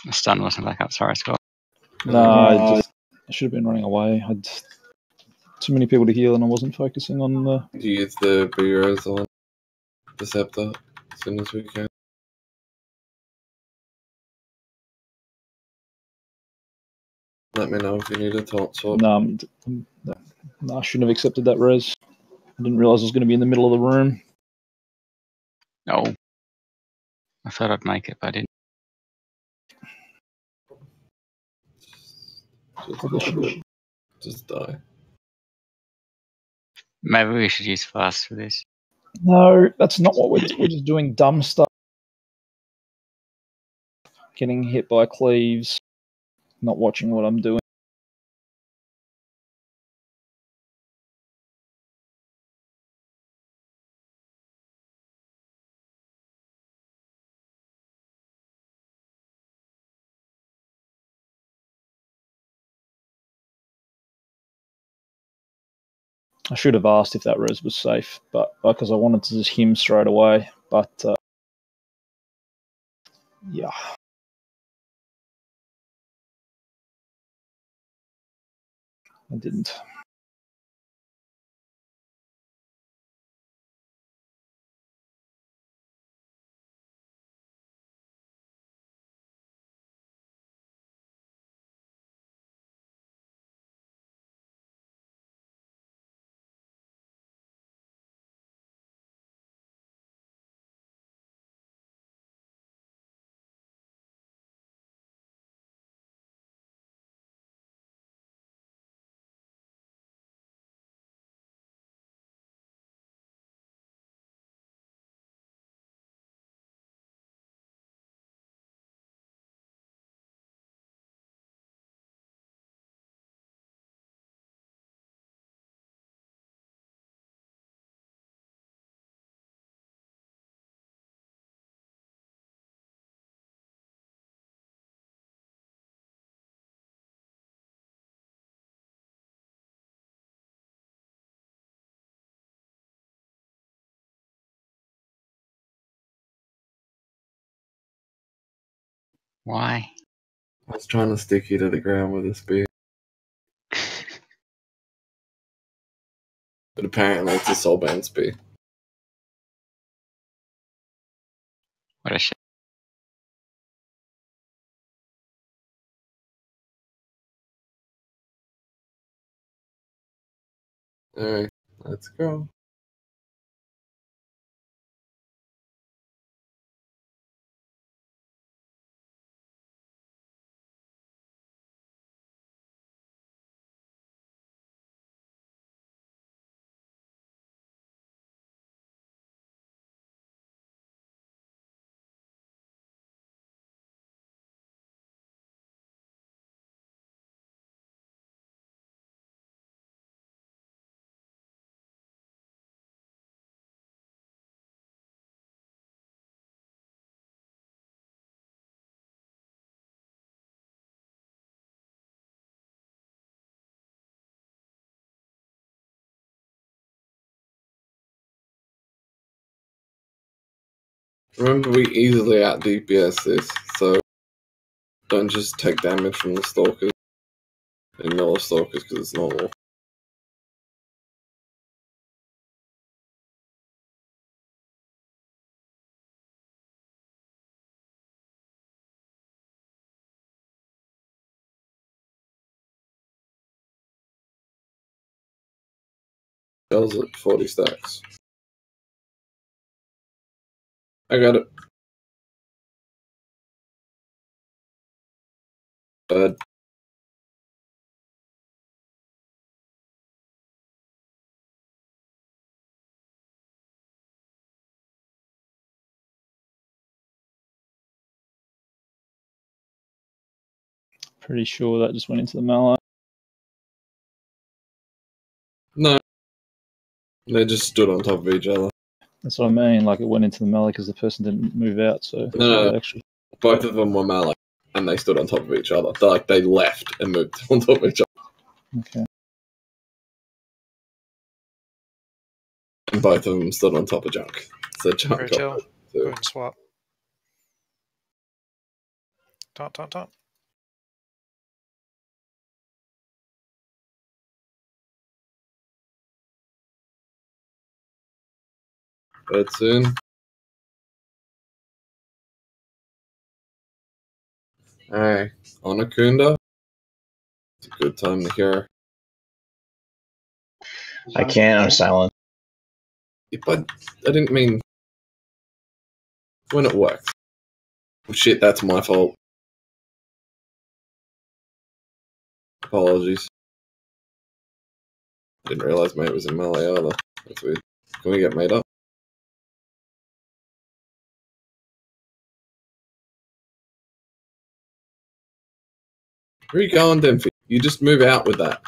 The stun wasn't back up. Sorry, Scott. No, I should have been running away. I'd too many people to heal, and I wasn't focusing on the. Use the B-Res on the scepter as soon as we can. Let me know if you need a taunt swap. No, I shouldn't have accepted that res. I didn't realize I was going to be in the middle of the room. No. I thought I'd make it, but I didn't. Just die. Maybe we should use fast for this. No, that's not what we're just doing dumb stuff. Getting hit by cleaves, not watching what I'm doing. I should have asked if that res was safe, but because I wanted to just him straight away. But yeah. I didn't. Why? I was trying to stick you to the ground with a spear. But apparently it's a soulbound spear. What a shit. Alright, let's go. Remember, we easily out DPS this, so don't just take damage from the stalkers. Ignore the stalkers because it's normal. Shells at 40 stacks. I got it. Bad. Pretty sure that just went into the melee. No. They just stood on top of each other. That's what I mean. Like, it went into the melee because the person didn't move out. So No. actually, Both of them were melee, and they stood on top of each other. They left and moved on top of each other. okay. And both of them stood on top of junk. So junk Great got chill. it, Go too. ahead and swap. Taunt. Bird soon. Hey, on Akunda. It's a good time to hear. I can't. I'm silent. But I didn't mean when it works. Oh, shit, that's my fault. Apologies. Didn't realise mate was in melee either. That's weird. Can we get made up? Where are you going, Dempsey? You just move out with that.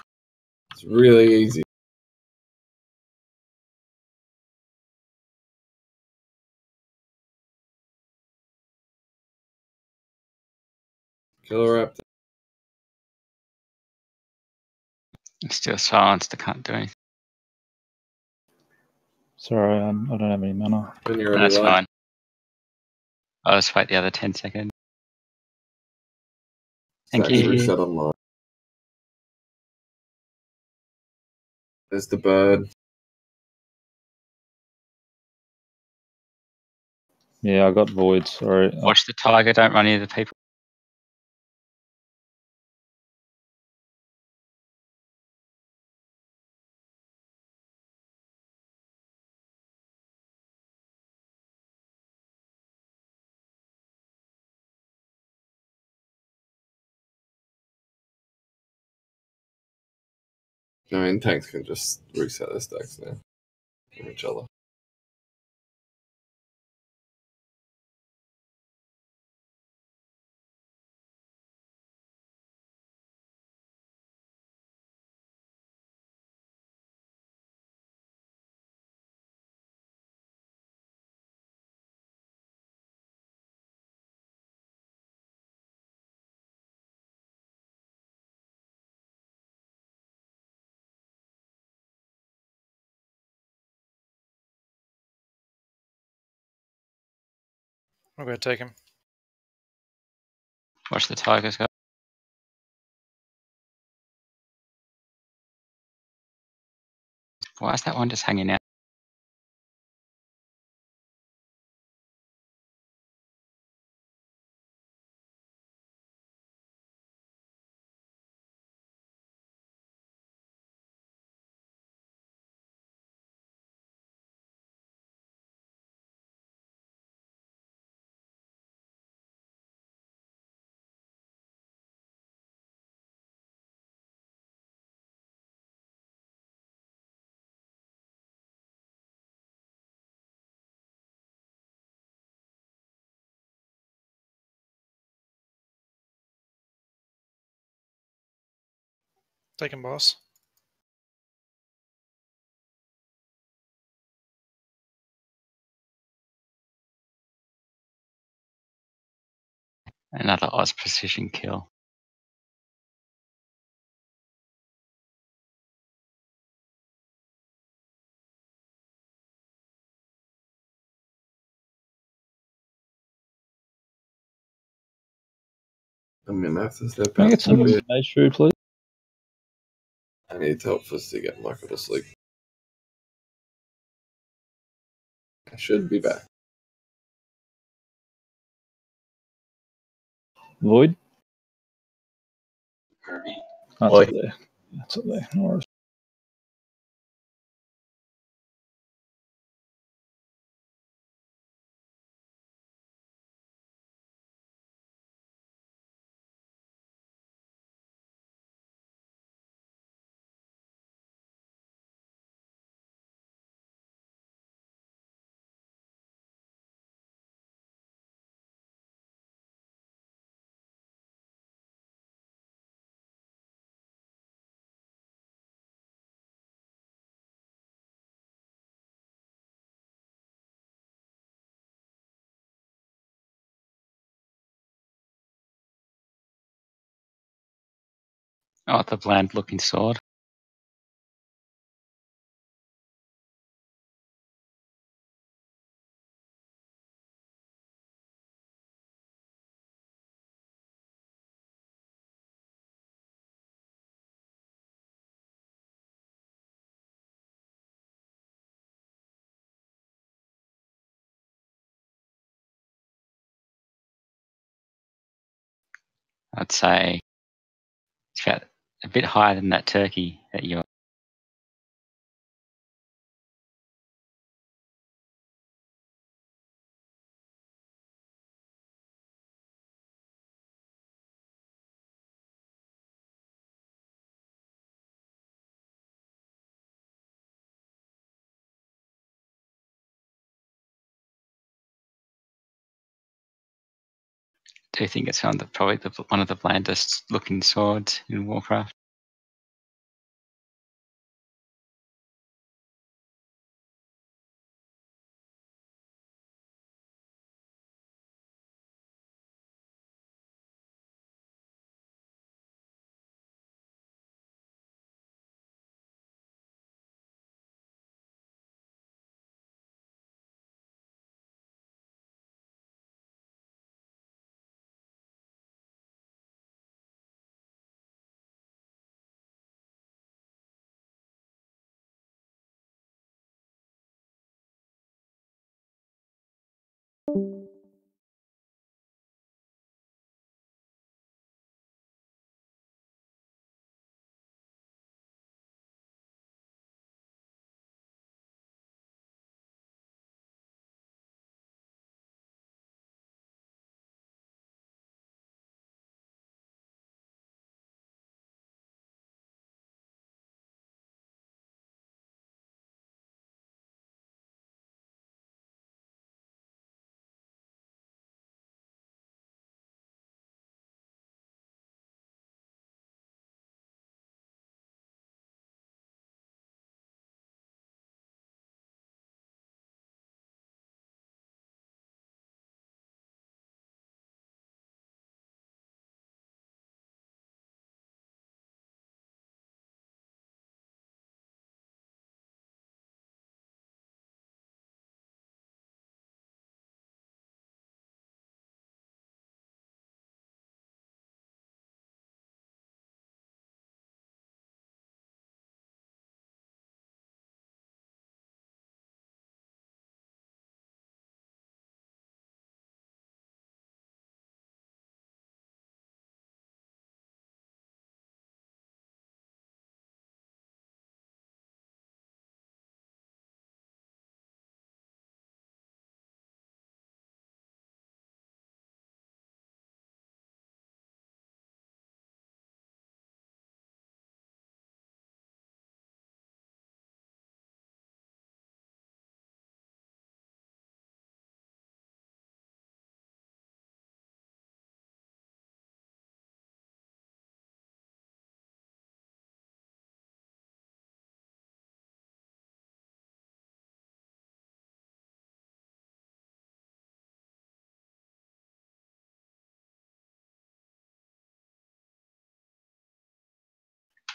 It's really easy. Killer Raptor. It's still silenced. I can't do anything. Sorry, I don't have any mana. When you're ready, That's light. fine. I'll just wait the other 10 seconds. Thank Stacks you. reset online. There's the bird. Yeah, I got void. Sorry. Watch the tiger. Don't run into the people. I mean, tanks can just reset their stacks now from each other. I'm going to take him. Watch the tigers go. Why is that one just hanging out? Take him, boss. Another Oz precision kill. I'm gonna have to step Can I out get for a some bit. mage food, please? I need help first to get Michael to sleep. I should be back. Void? That's Oi. up there. That's up there. No worries. Oh, the bland looking sword. I'd say it's about a bit higher than that turkey that you're. Do think it's probably one of the blandest looking swords in Warcraft.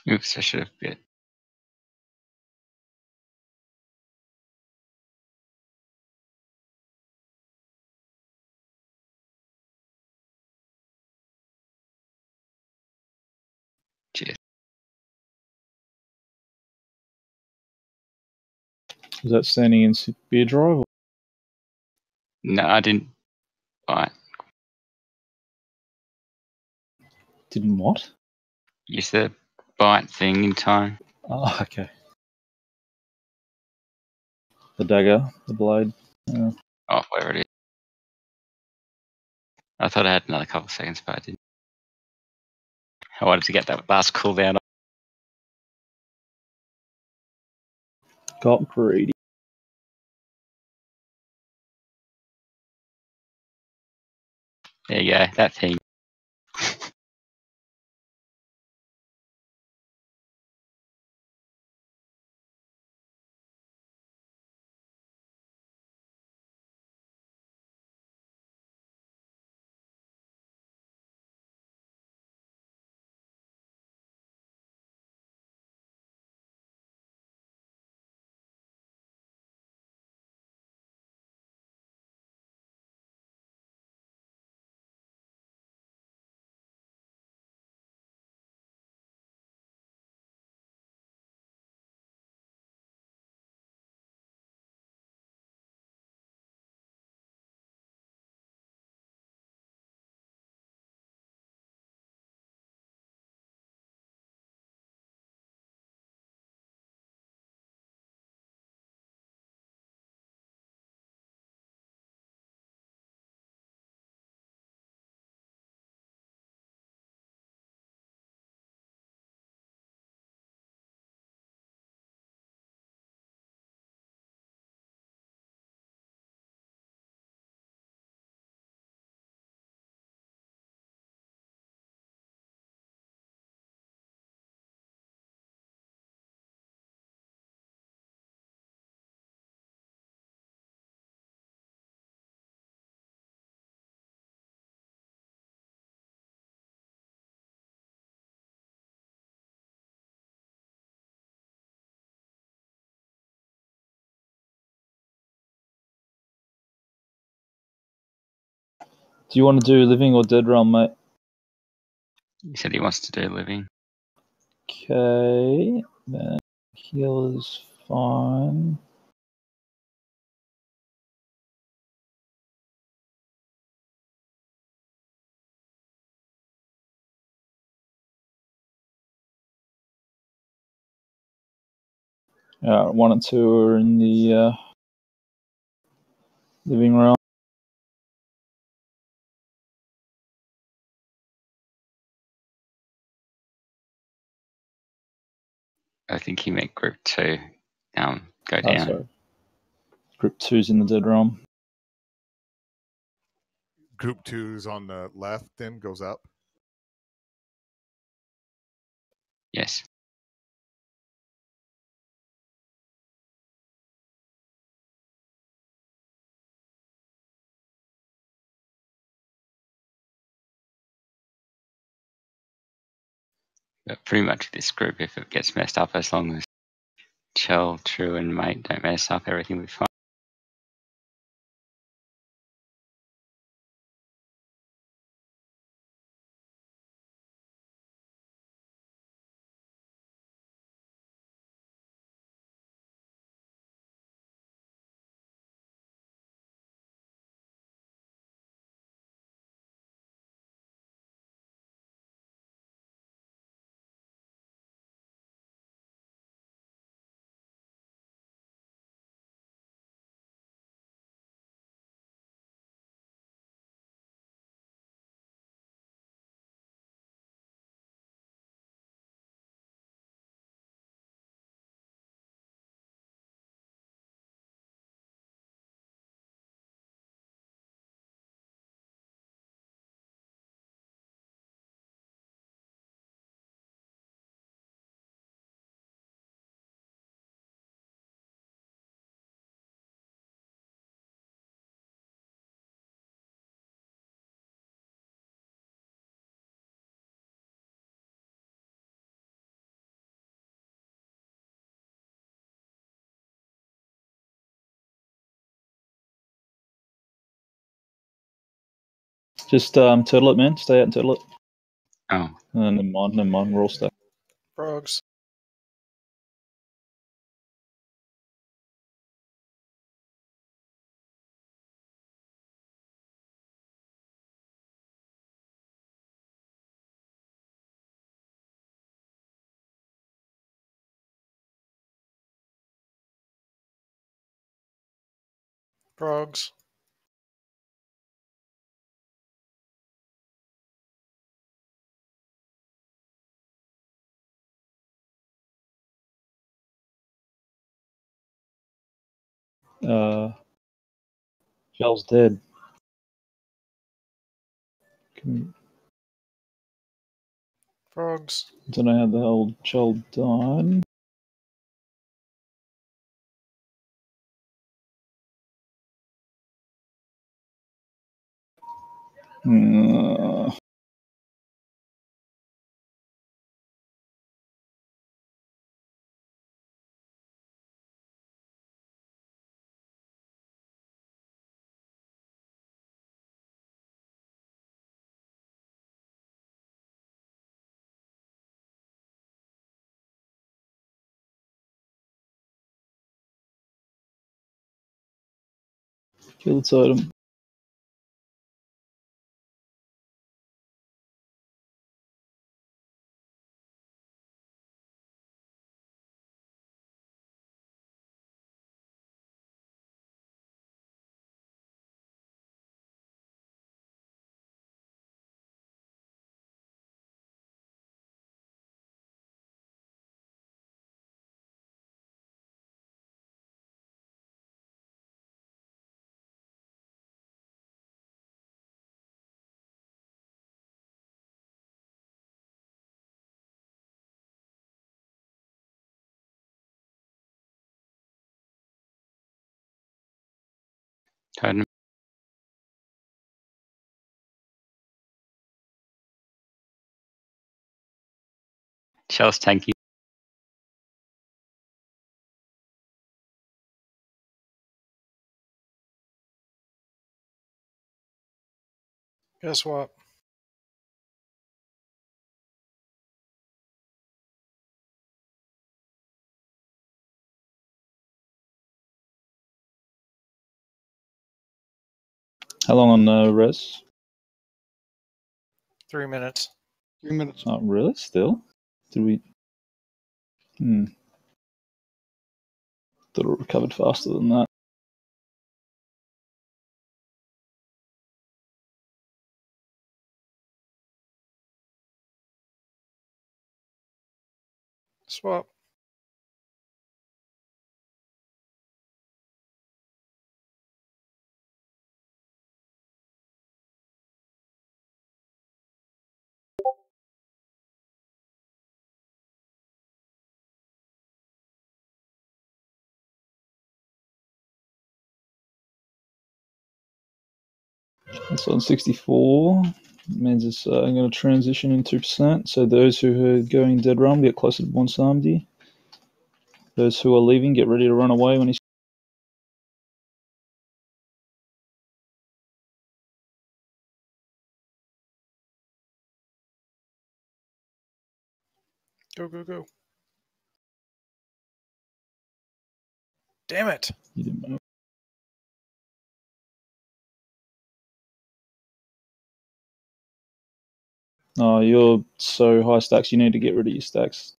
Oops, I should have bit. Cheers. Is that standing in beer drive? Or? No, I didn't buy it. Didn't what? Use the bite thing in time. Oh, okay. The dagger, the blade. Oh, whatever it is. I thought I had another couple of seconds, but I didn't. I wanted to get that last cooldown. Got greedy. There you go, that thing. Do you want to do living or dead realm, mate? He said he wants to do living. Okay, then healer's fine. Alright, 1 and 2 are in the living realm. I think he meant group 2. Go Oh, down. sorry. Group 2's in the dead realm. Group 2's on the left, then goes up. Yes. But pretty much this group, if it gets messed up, as long as Chell, True, and Mate don't mess up, everything will be fine. Just turtle it, man. Stay out and turtle it. Oh, Never mind. We're all stuck. Frogs. Frogs. Shell's dead. I Frogs. don't know how the hell Shell died. Kill its item. totem. Shell's tanky. Guess what? How long on res? 3 minutes. 3 minutes. Oh, really? Still? Did we? Thought it recovered faster than that. Swap. That's on 64. Means it's going to transition in 2%. So those who are going dead run get closer to 170. Those who are leaving get ready to run away when he's. Go, go, go. Damn it. You didn't know. Oh, you're so high stacks, you need to get rid of your stacks.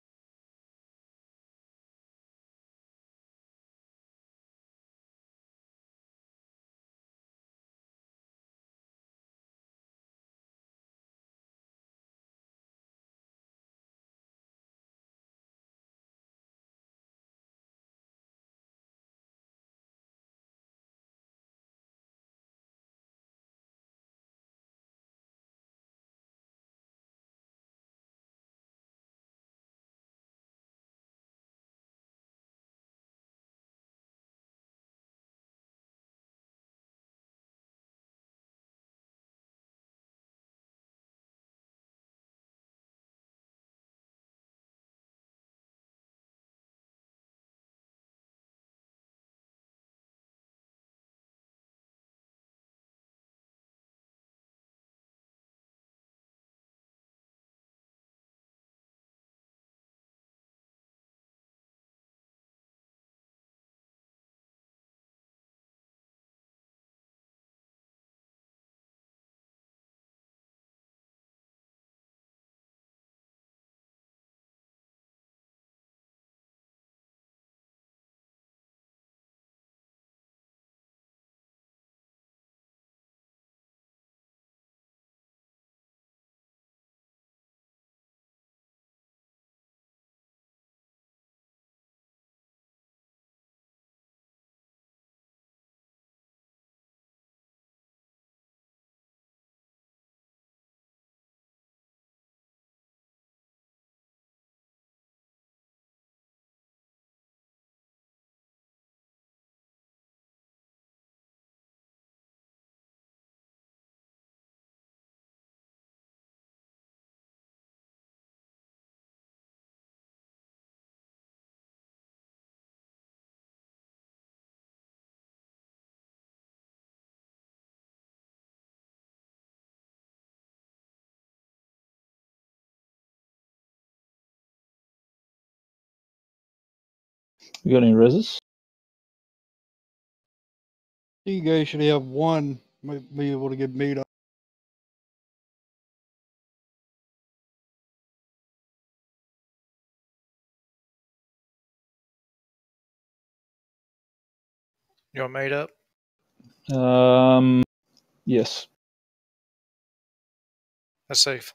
You got any reses? You guys should have one. Might be able to get made up. You want made up? Yes. That's safe.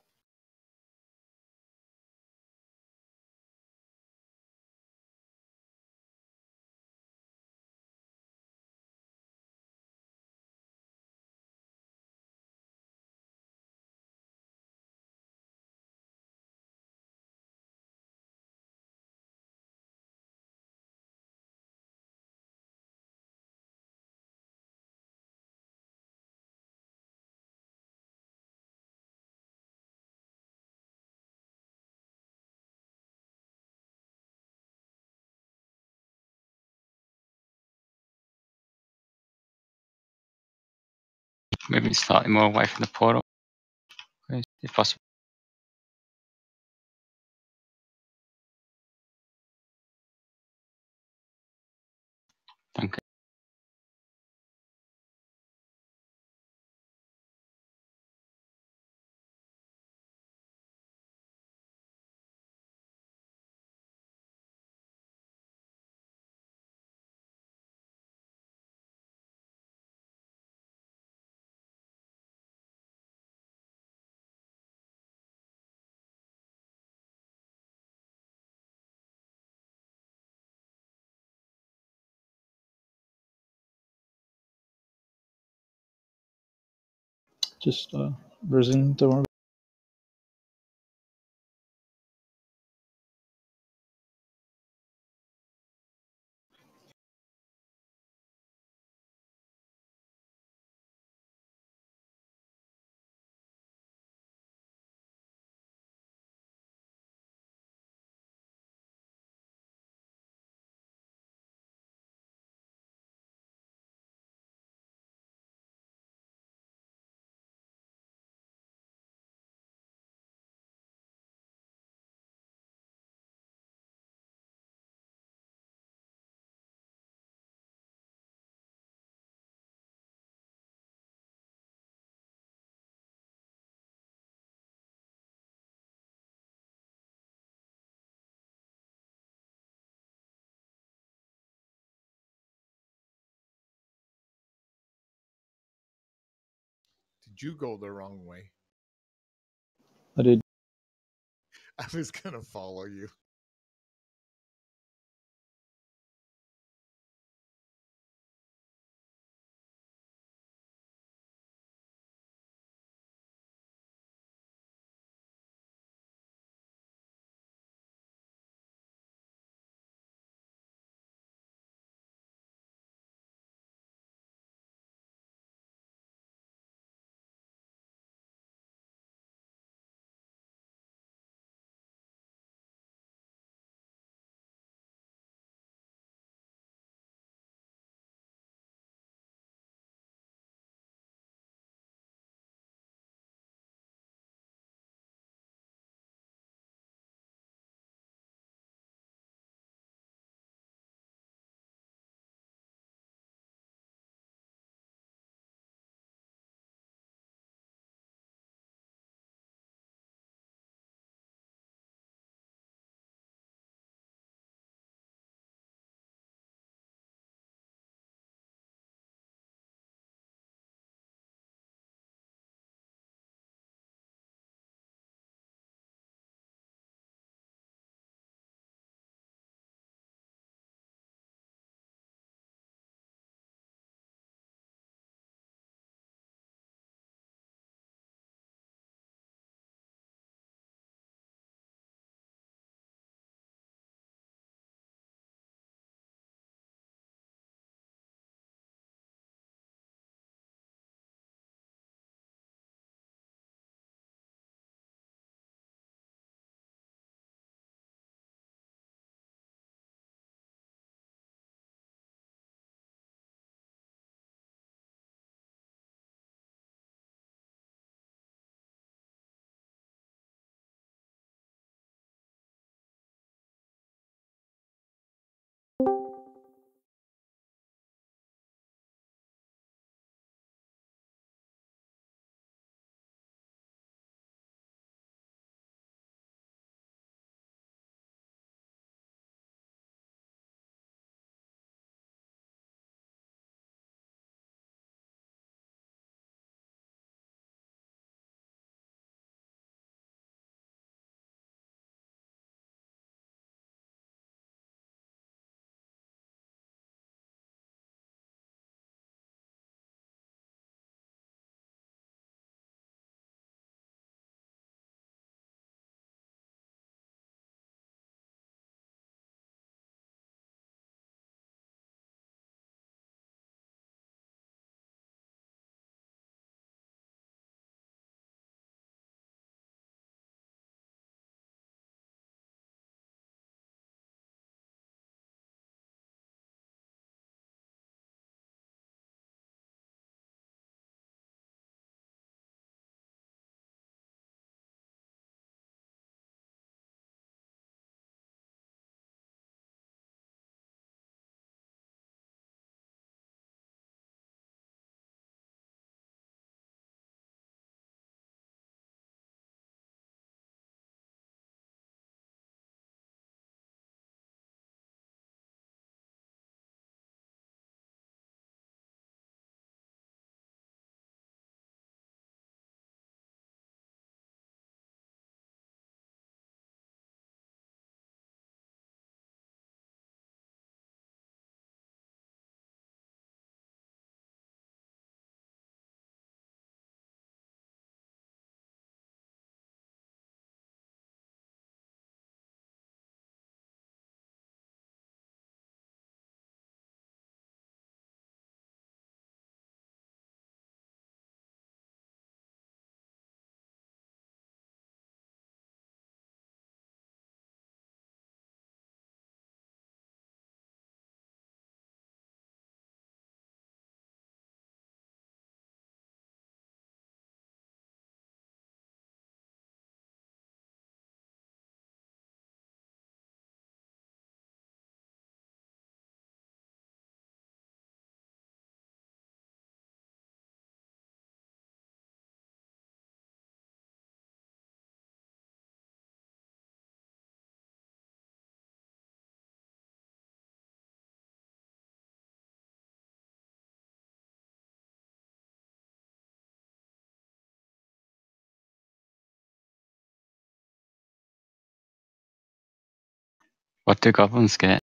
Moving slightly more away from the portal. if possible. Danke. Just resin, don't worry. Did you go the wrong way? I did. I was gonna follow you. What do goblins get?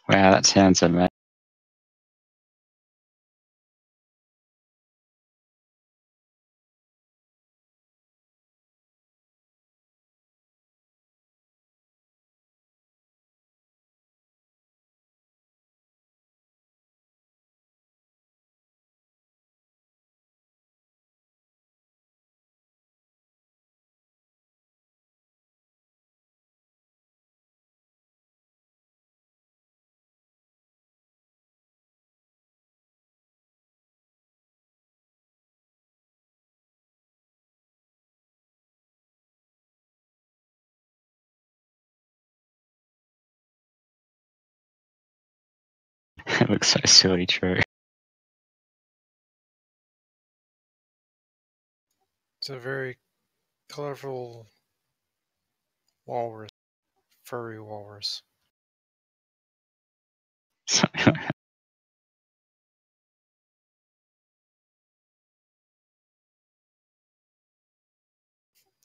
Wow, that sounds amazing. It looks so silly true. It's a very colorful walrus, furry walrus. Something like that.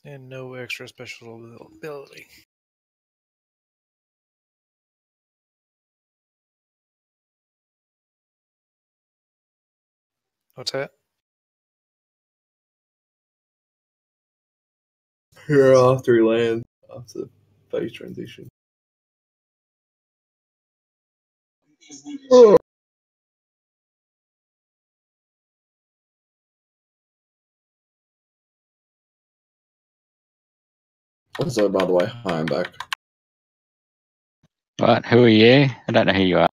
And no extra special ability. What's that? Here after he lands, after the phase transition. Also, by the way, hi, I'm back. What? Who are you? I don't know who you are.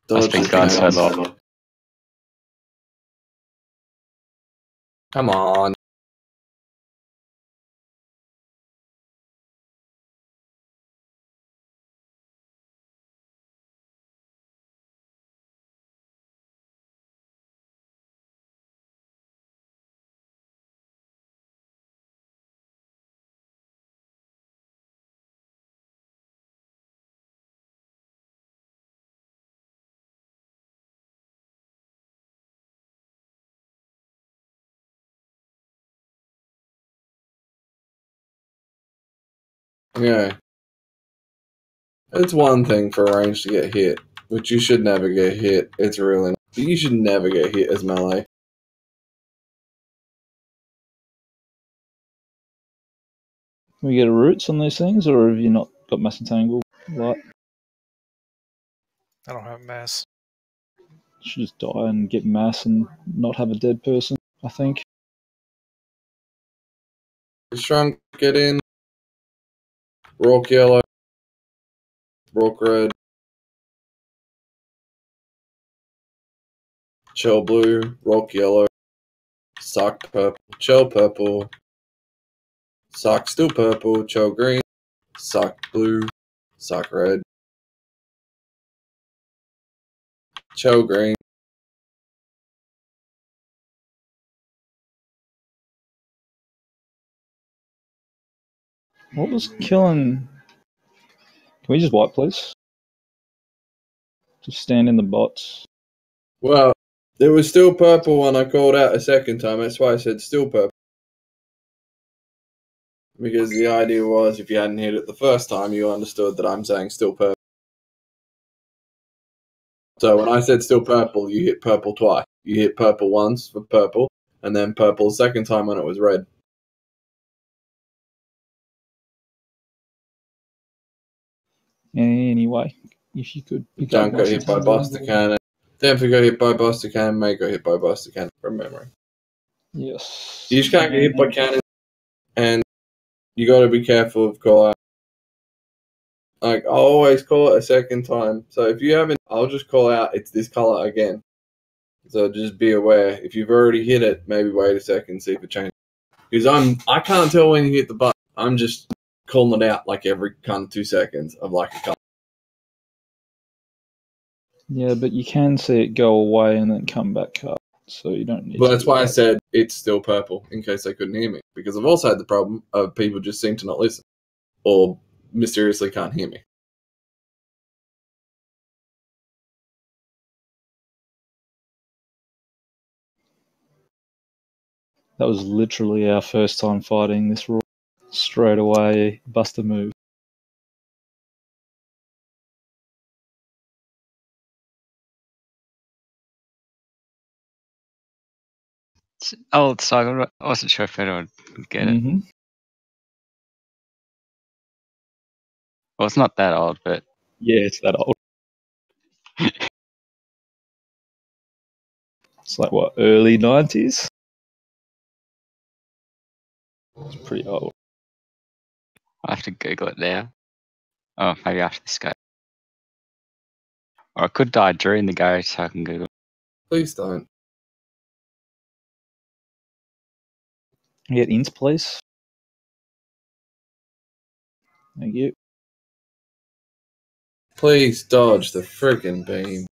Must be gone so long. Come on. Yeah. It's one thing for range to get hit, but you should never get hit. It's really not. You should never get hit as melee. Can we get a roots on these things, or have you not got mass entangle? Like, I don't have mass. should just die and get mass and not have a dead person, I think. Shrunk, get in. Rock yellow. Rock red. Shell blue. Rock yellow. Sock purple. Shell purple. Sock still purple. Shell green. Sock blue. Sock red. Shell green. What was killing? Can we just wipe, please? Just stand in the bots. Well, it was still purple when I called out a second time. That's why I said still purple. Because the idea was if you hadn't hit it the first time, you understood that I'm saying still purple. So when I said still purple, you hit purple twice. You hit purple once for purple, and then purple the second time when it was red. Anyway, if you could pick Don't up got hit by Buster Cannon. Definitely got hit by Buster Cannon. May got hit by Buster Cannon from memory. Yes. You just can't get hit by cannon, and you got to be careful of call out. Like, I'll always call it a second time. So if you haven't, I'll just call out it's this color again. So just be aware. If you've already hit it, maybe wait a second, see if it changes. Because I can't tell when you hit the button. I'm just calling it out like every kind of 2 seconds of like a color. Yeah, but you can see it go away and then come back up, so you don't need Well, to that's do why I that. said it's still purple, in case they couldn't hear me. Because I've also had the problem of people just seem to not listen. Or mysteriously can't hear me. That was literally our first time fighting this rule. Straight away, bust a move. It's old song. I wasn't sure if anyone would get it. Mm-hmm. Well, it's not that old, but Yeah, it's that old. It's like, what, early 90s? It's pretty old. I'll have to Google it now. Oh, maybe after this go. Or I could die during the go so I can Google it. Please don't. You get int, please. Thank you. Please dodge the friggin' beam.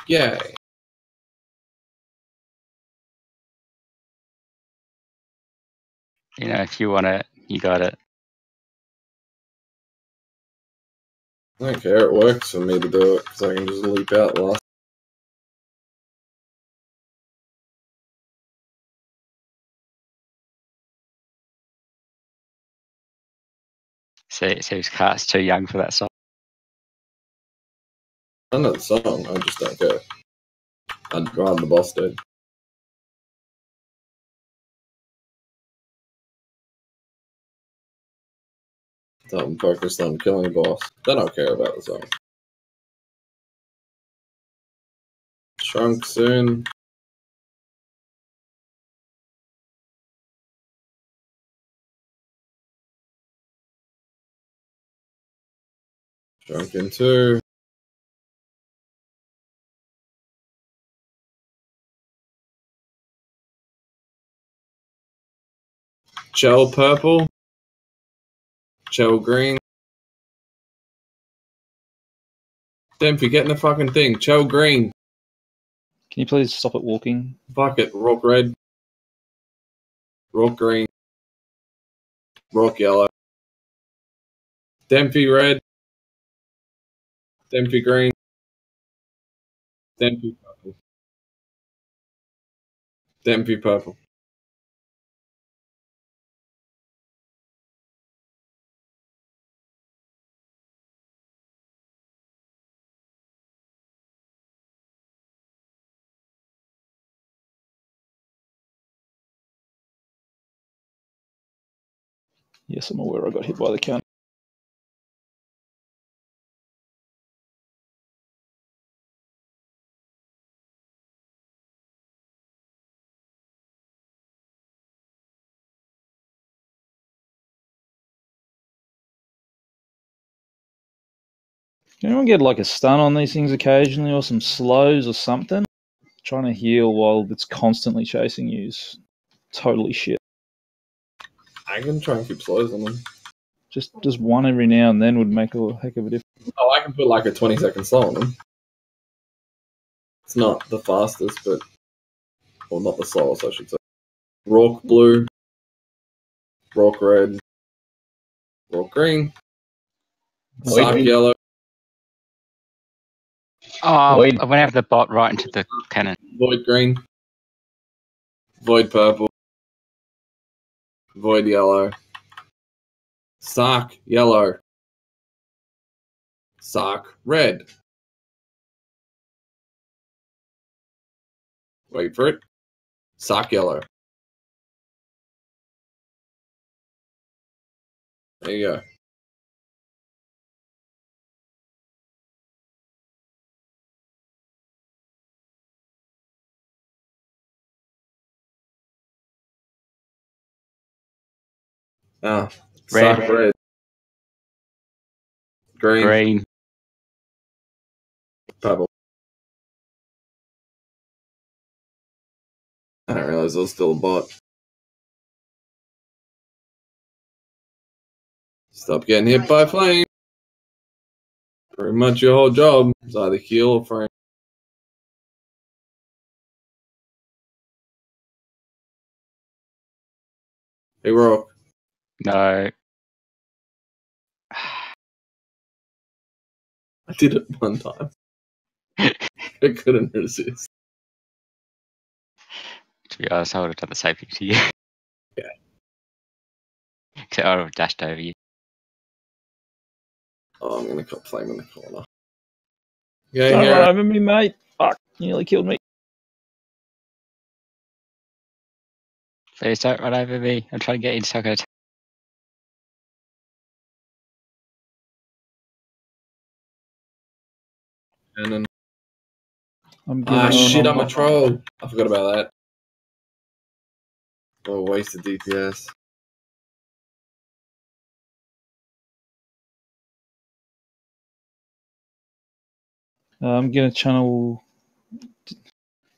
Yay. You know, if you want it, you got it. I don't care, it works for me to do it, because I can just leap out the last. See, his cart's too young for that song. I know the song, I just don't care. I'd rather the boss did. So I'm focused on killing the boss. Then I'll care about the song. Shrunk soon. Shrunken 2. Gel purple. Gel green. Dempsey, get in the fucking thing. Gel green. Can you please stop it walking? Fuck it. Rock red. Rock green. Rock yellow. Dempsey red. Dempsey green. Dempsey purple. Dempsey purple. Yes, I'm aware I got hit by the counter. Can anyone get like a stun on these things occasionally or some slows or something? Trying to heal while it's constantly chasing you is totally shit. I can try and keep slows on them. Just one every now and then would make a heck of a difference. Oh, I can put like a 20-second slow on them. It's not the fastest, but... Well, not the slowest, I should say. Rock blue. Rock red. Rock green. Sark yellow. Oh, Void. I went out of the bot right into the cannon. Void green. Void purple. Void yellow. Sark yellow. Sark red. Wait for it. Sark yellow. There you go. Ah, Red. Sark red. Green. Green. Purple. I didn't realize it was still a bot. Stop getting hit by flame. Pretty much your whole job is either heal or frame. Hey, Rock. No. I did it one time. I couldn't resist. To be honest, I would have done the same thing to you. Yeah. Except I would have dashed over you. Oh, I'm gonna cut flame in the corner. Yeah, Don't yeah. run over me, mate. Fuck, you nearly killed me. Please don't run over me. I'm trying to get you to suck it. And then, I'm getting shit, I'm a troll. I forgot about that. Oh, wasted DPS. I'm gonna channel. Can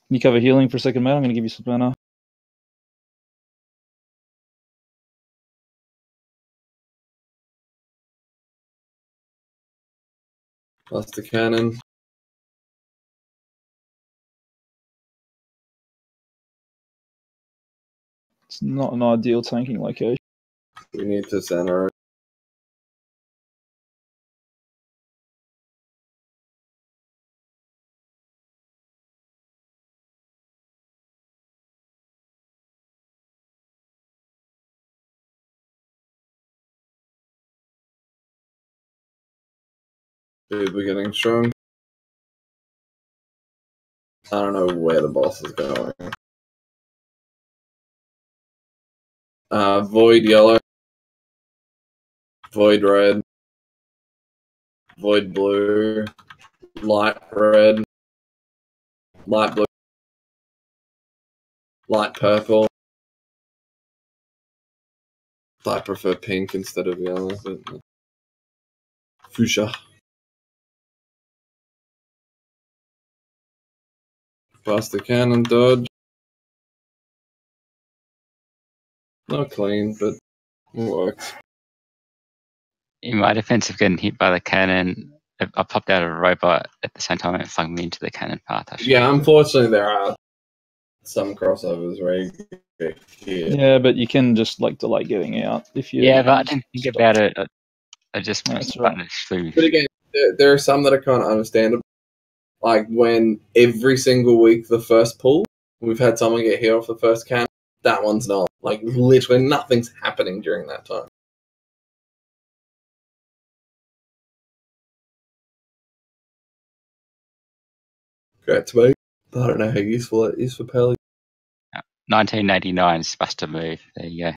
you cover healing for a second, mate? I'm gonna give you some mana. Plus the cannon. It's not an ideal tanking location. We need to center it. Dude, we're getting strong. I don't know where the boss is going. Void yellow. Void red. Void blue. Light red. Light blue. Light purple. I prefer pink instead of yellow, but fuchsia. Pass the cannon, dodge. Not clean, but it works. In my defense of getting hit by the cannon, I popped out of a robot at the same time and it flung me into the cannon path. Yeah, unfortunately there are some crossovers where you get hit. Yeah, but you can just like delay getting out if you. Yeah, but I didn't think about it. I just No, pressed that's the right. button and flew. But again, there are some that are kind of understandable. Like when every single week the first pull, we've had someone get hit off the first cannon. That one's not. Like literally nothing's happening during that time. Great to me. I don't know how useful it is for Pele. 1989 Buster move. There you go.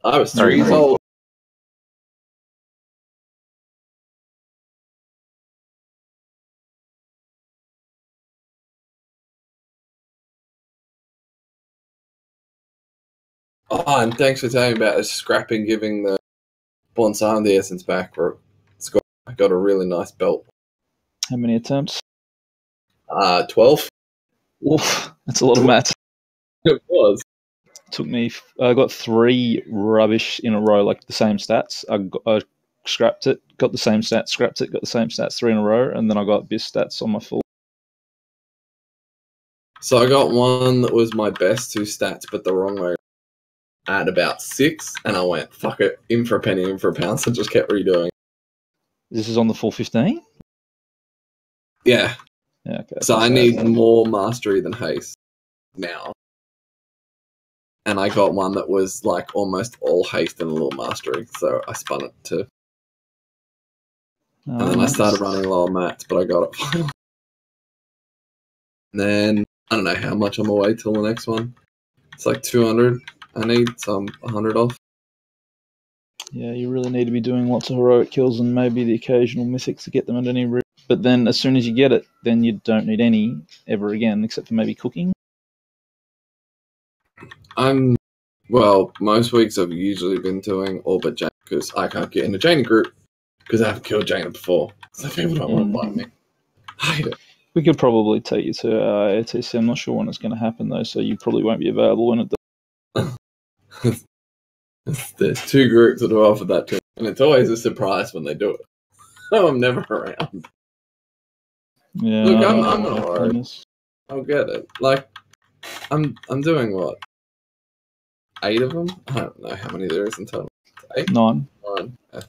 I was Very 3 years cool. old. Oh, and thanks for telling me about the scrapping, giving the Bonsai the essence back. I got a really nice belt. How many attempts? 12. Oof, that's a lot of mats. It was. Took me. I got 3 rubbish in a row, like the same stats. I scrapped it, got the same stats, scrapped it, got the same stats 3 in a row, and then I got BIS stats on my full. So I got one that was my best 2 stats, but the wrong way at about 6, and I went, fuck it, in for a penny, in for a pound, so just kept redoing. This is on the full 15? Yeah. Yeah, okay. So I need more mastery than haste now. And I got one that was like almost all haste and a little mastery, so I spun it too. And then I started running low on mats, but I got it finally. And then I don't know how much I'm gonna wait till the next one. It's like 200 I need, so I'm 100 off. Yeah, you really need to be doing lots of heroic kills and maybe the occasional mythics to get them at any route. But then as soon as you get it, then you don't need any ever again, except for maybe cooking. I'm Well, most weeks I've usually been doing all but Jaina because I can't get in a Jaina group because I haven't killed Jaina before. So people don't want to fight me. I hate it. We could probably take you to ATC. I'm not sure when it's going to happen, though, so you probably won't be available when it does. There's 2 groups that are offered that to me, and it's always a surprise when they do it. So I'm never around. Yeah, Look, I'm not worried. goodness. I'll get it. Like, I'm doing what? 8 of them? I don't know how many there is in total. 8? 9. 9. Yeah.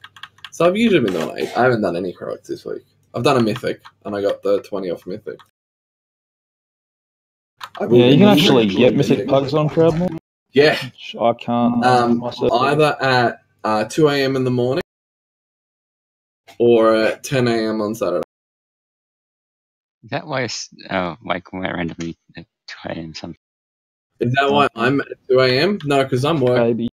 So I've usually been doing 8. I haven't done any heroics this week. I've done a mythic, and I got the 20 off mythic. Yeah, you can actually get mythic pugs on crowd more. Yeah. Which I can't. myself. Either at 2 a.m. in the morning or at 10 a.m. on Saturday. Is that why it's like when randomly at 2 a.m. something? Is that why I'm at 2 a.m.? No, because I'm working. Baby.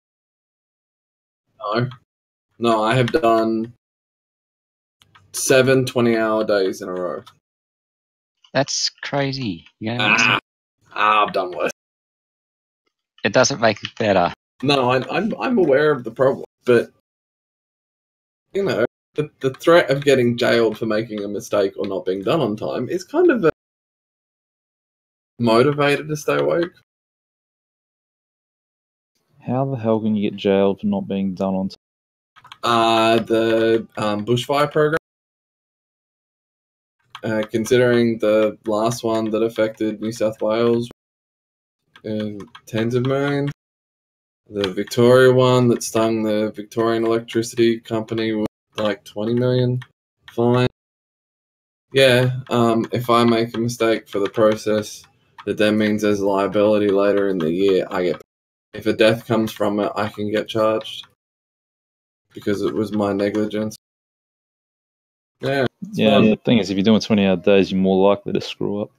No, I have done 7 20-hour days in a row. That's crazy. Yeah, I've done worse. it doesn't make it better. No, I'm aware of the problem, but you know, the threat of getting jailed for making a mistake or not being done on time is kind of a motivator to stay awake. How the hell can you get jailed for not being done on time? The bushfire program. Considering the last one that affected New South Wales in tens of millions, the Victoria one that stung the Victorian Electricity Company with like 20 million fine. Yeah, if I make a mistake for the process, that then means there's liability later in the year. I get, if a death comes from it, I can get charged because it was my negligence. Yeah. Yeah, the thing is, if you're doing 20-hour days, you're more likely to screw up.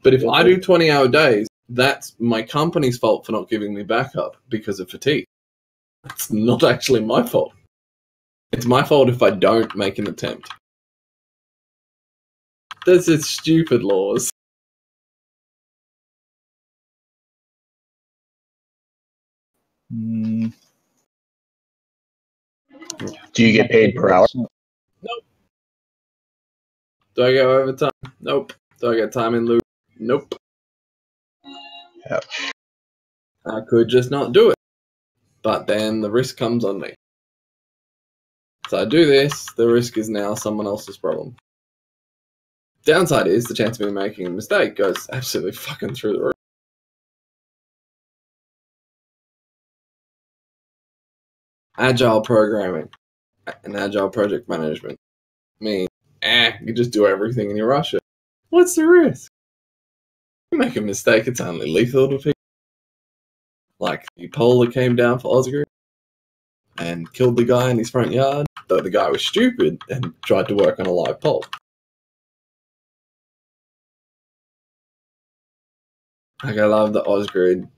But if I do 20-hour days, that's my company's fault for not giving me backup because of fatigue. It's not actually my fault. It's my fault if I don't make an attempt. That's just stupid laws. Mm, Do you get paid per hour? Nope. Do I get overtime? Nope. Do I get time in lieu? Nope. Ouch. I could just not do it. But then the risk comes on me. So I do this, the risk is now someone else's problem. Downside is the chance of me making a mistake goes absolutely fucking through the roof. Agile programming and agile project management mean you just do everything and you rush it. What's the risk? You make a mistake, it's only lethal to people. Like the pole that came down for Osgrid and killed the guy in his front yard, though the guy was stupid and tried to work on a live pole. Like I love that Osgrid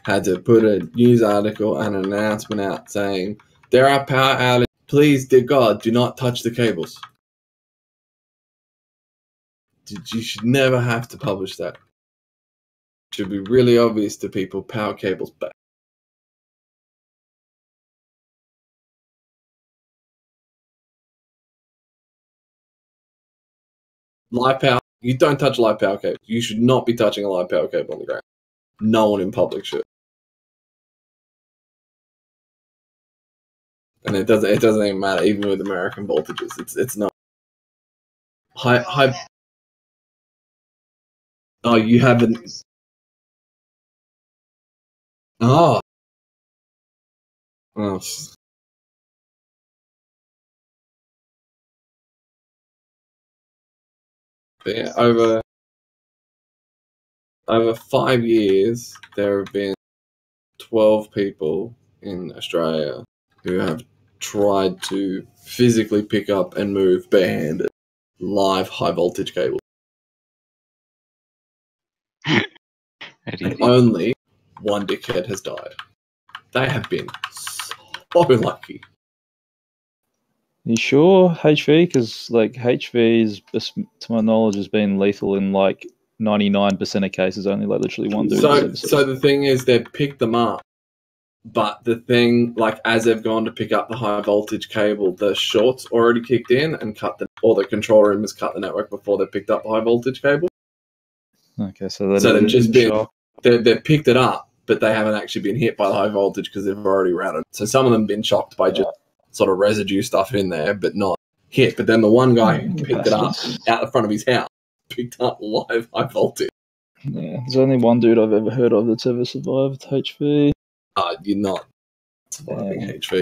had to put a news article and an announcement out saying, there are power outages, please, dear God, do not touch the cables. You should never have to publish that. It should be really obvious to people, power cables back. Live power, you don't touch live power cable. You should not be touching a live power cable on the ground. No one in public should. And it doesn't even matter, even with American voltages. It's not. High. Oh, you haven't. Oh. Oh. But yeah, over 5 years, there have been 12 people in Australia who have tried to physically pick up and move barehanded live high voltage cables. And only one dickhead has died. They have been so lucky. you sure HV? Because like HV is, to my knowledge, has been lethal in like 99% of cases, only like literally one dude. So the thing is, they've picked them up, but the thing, like, as they've gone to pick up the high voltage cable, the short's already kicked in and or the control room has cut the network before they picked up the high voltage cable. Okay, so they've just been they've picked it up, but they haven't actually been hit by the high voltage because they've already routed. So some of them have been shocked by just sort of residue stuff in there, but not hit. But then the one guy who picked it up out the front of his house picked up live high voltage. Yeah, there's only one dude I've ever heard of that's ever survived HV. You're not surviving HV.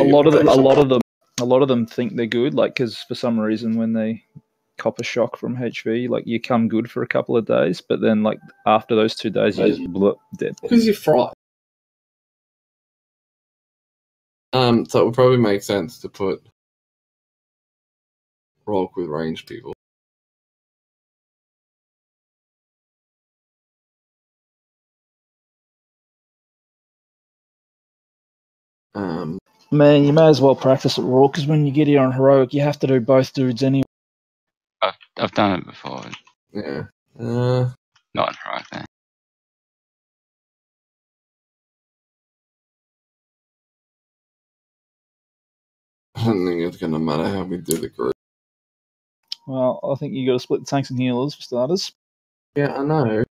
A lot of them think they're good, like, because for some reason when they cop a shock from HV, like, you come good for a couple of days, but then, like, after those 2 days, you just dead. Because you're fried. So it would probably make sense to put Rock with ranged people. Man, you may as well practice at Raw, because when you get here on Heroic, you have to do both dudes anyway. I've done it before. Yeah. Not in Heroic, though. I don't think it's going to matter how we do the group. Well, I think you got to split the tanks and healers for starters. Yeah, I know.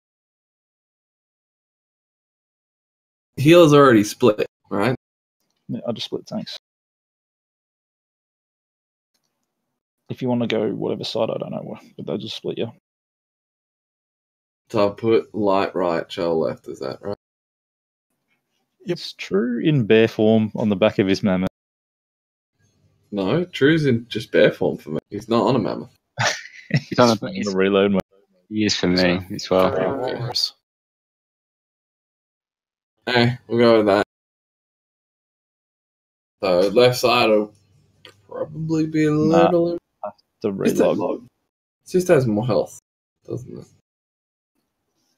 Healers already split, right? Yeah, I just split tanks. If you want to go whatever side, I don't know, but they'll just split you. So I'll put light right, shell left, is that right? Yep. It's true in bear form on the back of his mammoth. No, True's in just bear form for me. He's not on a mammoth. He's on a reload. He is for me as well. Hey, we'll go with that. So left side will probably be a little. The reload. It just has more health, doesn't it?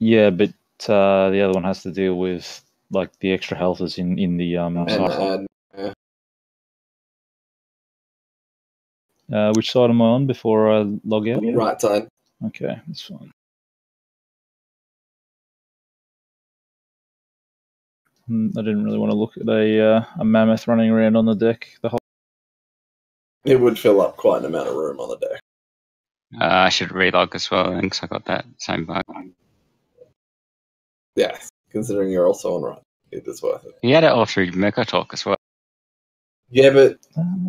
Yeah, but the other one has to deal with, like, the extra health is in the side. Which side am I on before I log out? Right side. Okay, that's fine. I didn't really want to look at a mammoth running around on the deck the whole. It would fill up quite an amount of room on the deck. I should relog as well, because I got that same bug. Yeah, considering you're also on right, it is worth it. He had it all through Mecha Talk as well. Yeah, but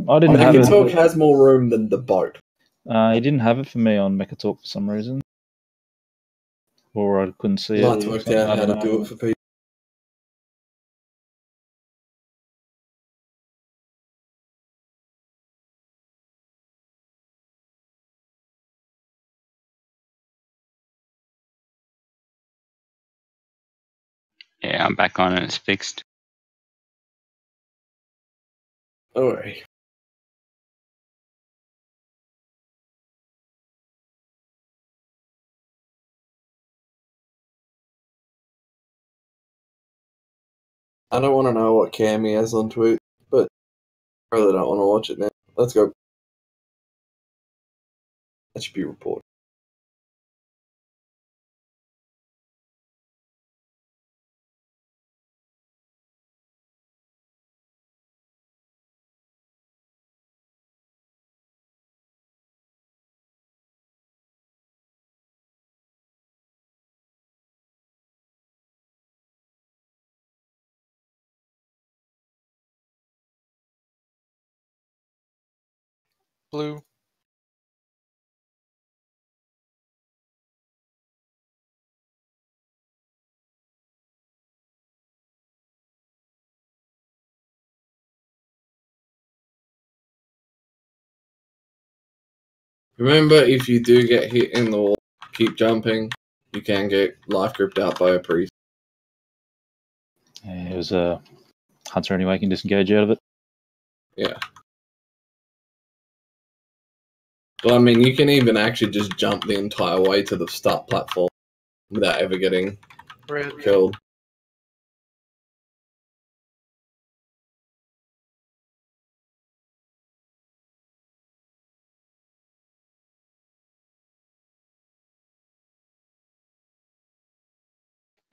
I didn't have it. Mecha Talk has more room than the boat. He didn't have it for me on Mecha Talk for some reason, or I couldn't see it. Might work out how to do it for people. Yeah, I'm back on and it's fixed. Alright. I don't want to know what Cam he has on Twitch, but I really don't want to watch it now. Let's go. That should be reported. Blue. Remember, if you do get hit in the wall, keep jumping. You can get life gripped out by a priest. Yeah, it was a hunter anyway, can disengage out of it. Yeah. Well, I mean, you can even actually just jump the entire way to the start platform without ever getting killed.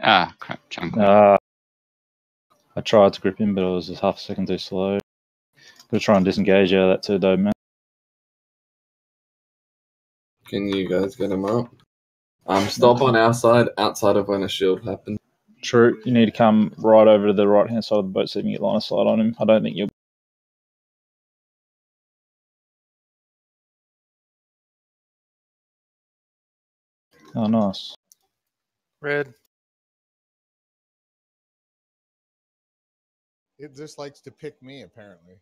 Ah, crap, jungle. I tried to grip him, but I was just half a second too slow. Gonna try and disengage out of that too, though, man. Can you guys get him up? Stop on our side, outside of when a shield happens. True. You need to come right over to the right-hand side of the boat so you can get line of sight on him. I don't think you'll... Oh, nice. Red. It just likes to pick me, apparently.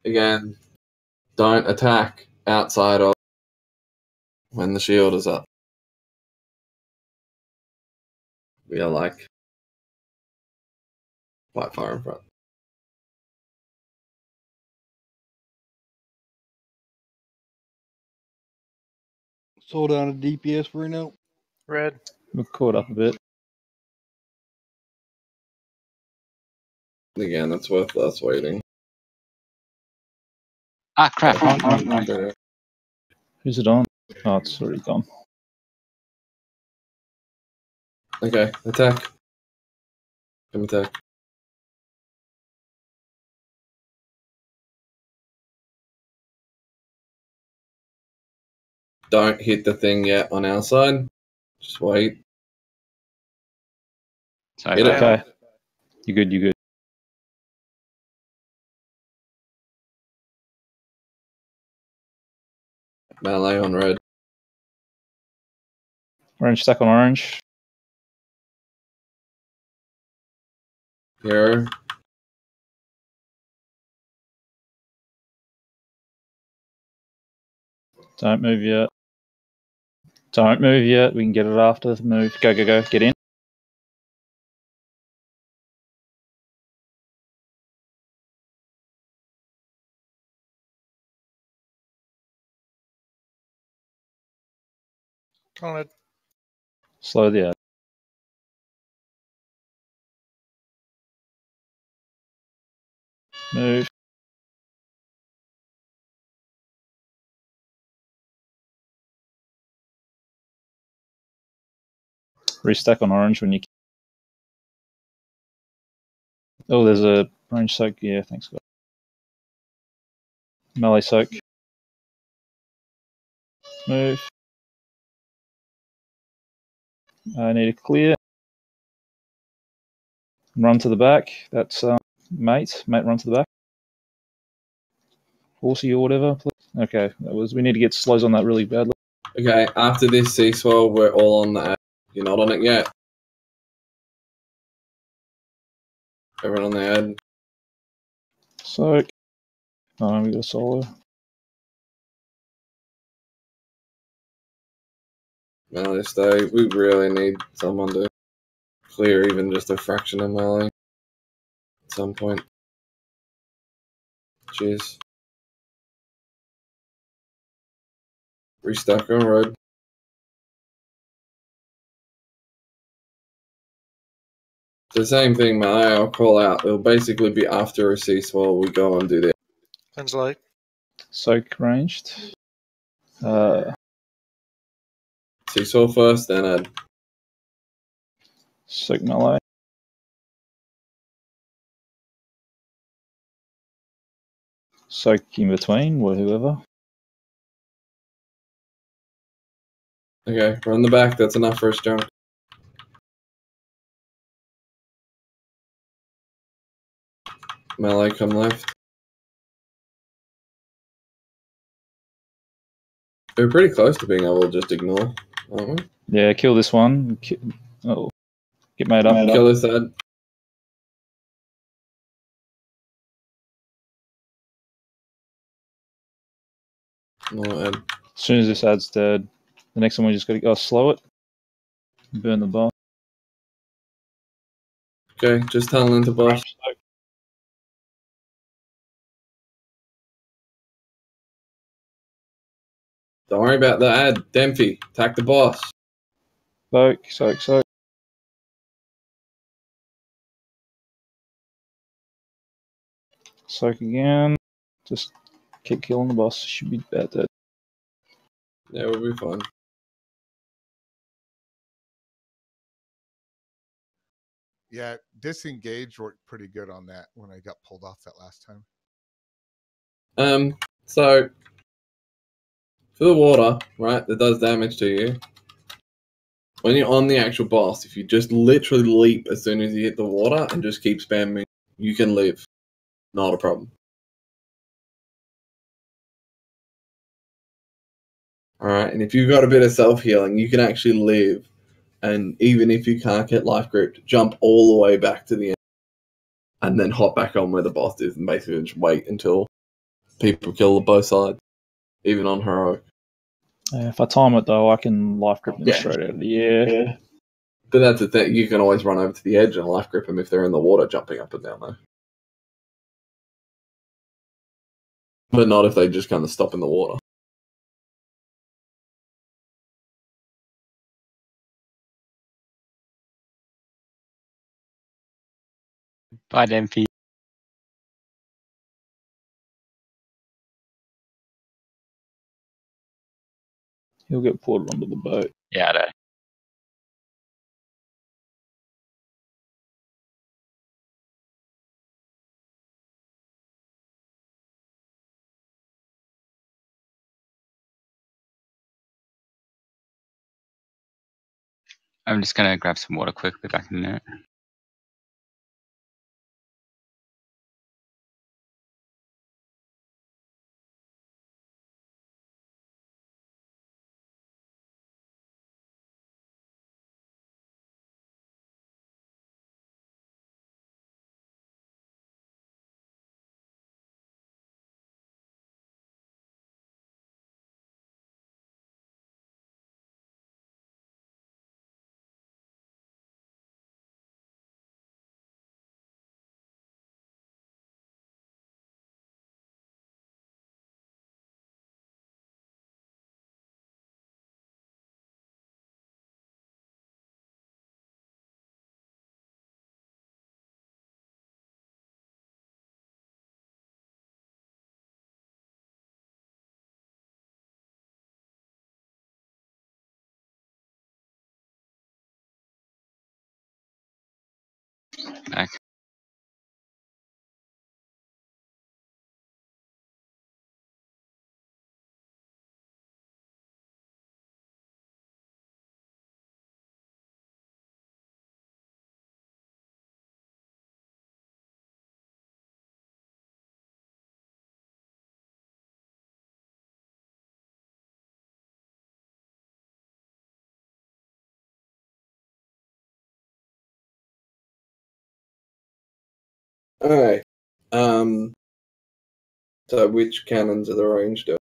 Again, don't attack outside of when the shield is up. We are like quite far in front. Slow down to DPS for now. Red. We're caught up a bit. Again, it's worth us waiting. Ah, crap. Who's it on? Oh, it's already gone. Okay, attack. Come attack. Don't hit the thing yet on our side. Just wait. Sorry, Hit it. Okay. You good, you good. Melee on red. Orange stack on orange. Hero. Don't move yet. Don't move yet. We can get it after the move. Go, go, go. Get in. On it. Slow the ad. Move. Restack on orange when you... Oh, there's a orange soak. Yeah, thanks, God. Melee soak. Move. I need a clear. Run to the back. That's mate. Mate, run to the back. Horsey or whatever, please. Okay, that was... We need to get slows on that really badly. Okay, after this sea swell, we're all on the ad. You're not on it yet. Everyone on the ad. Soak. Oh, we got a solo. Melee stay. We really need someone to clear even just a fraction of melee at some point. Cheers. Restack on road. The same thing, melee. I'll call out. It'll basically be after a sea swell. We go and do that. Cleanse light. Soak ranged. Sea swell first, then ad. Soak melee. Soak in between, or whoever. Okay, run the back. That's enough for us, jump. Melee, come left. We're pretty close to being able to just ignore, aren't we? Yeah, kill this one. Oh, get made up. Kill this ad. No ad. As soon as this ad's dead, the next one we just got to go slow it. Burn the boss. Okay, just tunnel into boss. Don't worry about the ad. Demphy, attack the boss. Soak, soak, soak. Soak again. Just keep killing the boss. Should be about dead. Yeah, we'll be fine. Yeah, disengage worked pretty good on that when I got pulled off that last time. So for the water, right, that does damage to you. When you're on the actual boss, if you just literally leap as soon as you hit the water and just keep spamming, you can live. Not a problem. Alright, and if you've got a bit of self-healing, you can actually live. And even if you can't get life gripped, jump all the way back to the end. And then hop back on where the boss is and basically just wait until people kill both sides. Even on heroic. If I time it though, I can life grip them straight out of the air. Yeah. But that's the thing, you can always run over to the edge and life grip them if they're in the water jumping up and down though. But not if they just kind of stop in the water. Bye, Dempy. He'll get ported onto the boat. Yeah, I know. I'm just gonna grab some water quickly back in a minute. Back. Alright. So which cannons are the ranged at?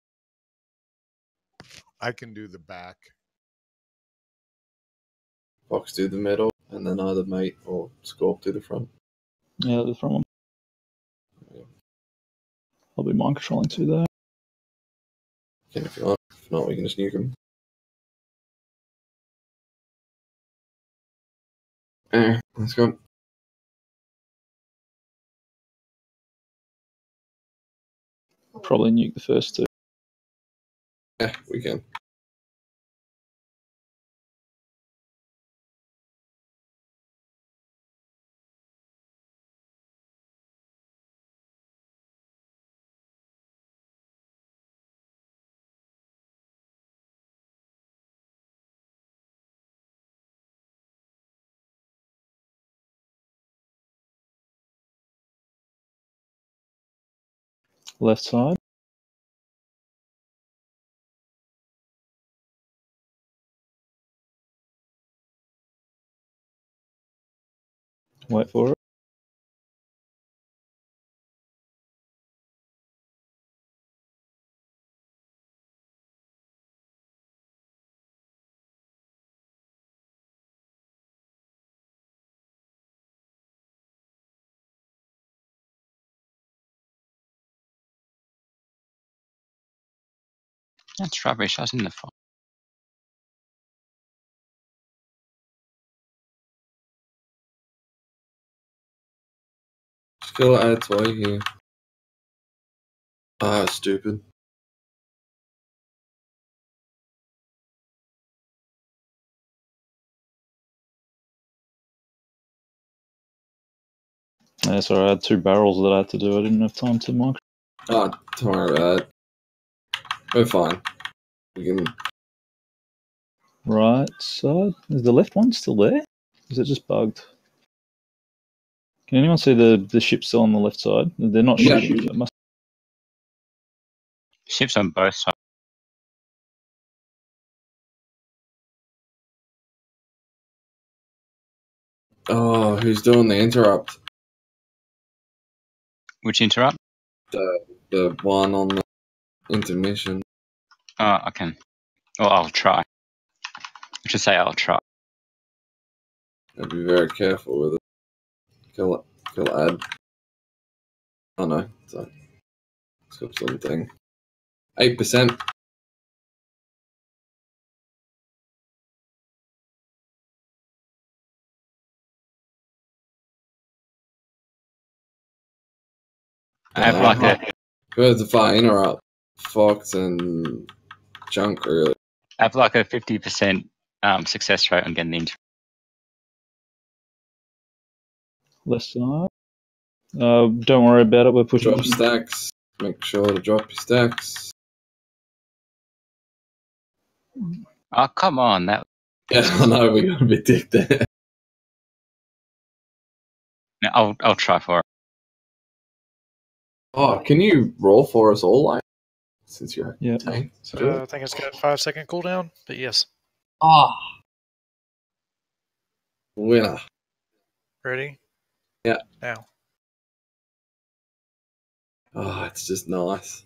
I can do the back. Fox do the middle, and then either mate or Scorp do the front. Yeah, the front one. I'll be mind controlling too there. Can if you want. If not, we can just nuke them. Let's go. Probably nuke the first two. Yeah, we can. Left side. Wait for it. That's rubbish. I was in the fire. Skill adds while you're here. Ah, stupid. Yeah, sorry, I had 2 barrels that I had to do. I didn't have time to mic. Ah, don't worry about it. We're fine. We can. Right side. Is the left one still there? Is it just bugged? Can anyone see the ship still on the left side? They're not Yeah. shooting. So it must. Ships on both sides. Oh, who's doing the interrupt? Which interrupt? The one on the intermission. Oh, I can. Well, I'll try. I should say I'll try. I'd be very careful with it. Kill ad. Oh no, sorry. It's got something. 8%. I have like a Where's the far interrupt? Fox and junk, really. I have like a 50% success rate on getting the interrupt. Left side. Don't worry about it. We're pushing. Drop stacks. Make sure to drop your stacks. Oh, come on. That Yeah, I know, we got a bit dick there. no, I'll try for it. Oh, can you roll for us all, like, since you're Yeah. tank? I think it's got a 5-second cooldown, but yes. Ah. Winner. Ready? Yeah. Now. Oh, it's just nice.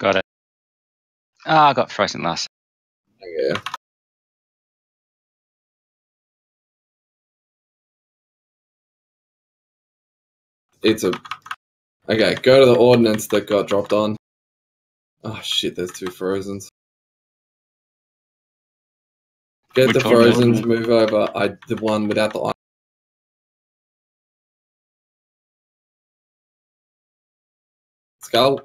Got it. Ah, I got frozen last. Yeah. It's a... Okay, go to the ordnance that got dropped on. Oh shit, there's 2 frozens. Get Which the ordnance? frozens, move over. The one without the line. Skull.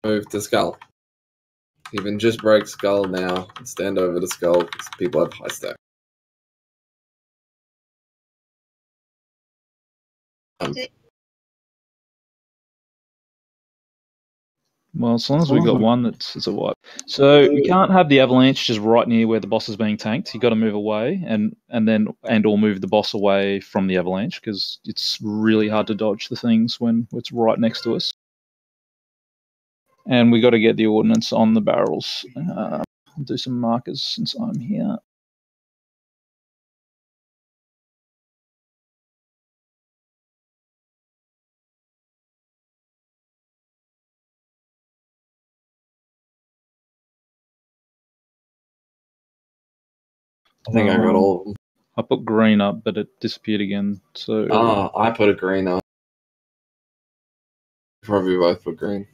Move to skull. Even just break skull now and stand over the skull because people have high stack. Well, as long as we've got one, it's a wipe. So you can't have the avalanche just right near where the boss is being tanked. You've got to move away and or move the boss away from the avalanche because it's really hard to dodge the things when it's right next to us. And we got to get the ordnance on the barrels. I'll do some markers since I'm here. I think I got all of them. I put green up, but it disappeared again. So I put a green up. Probably both put green.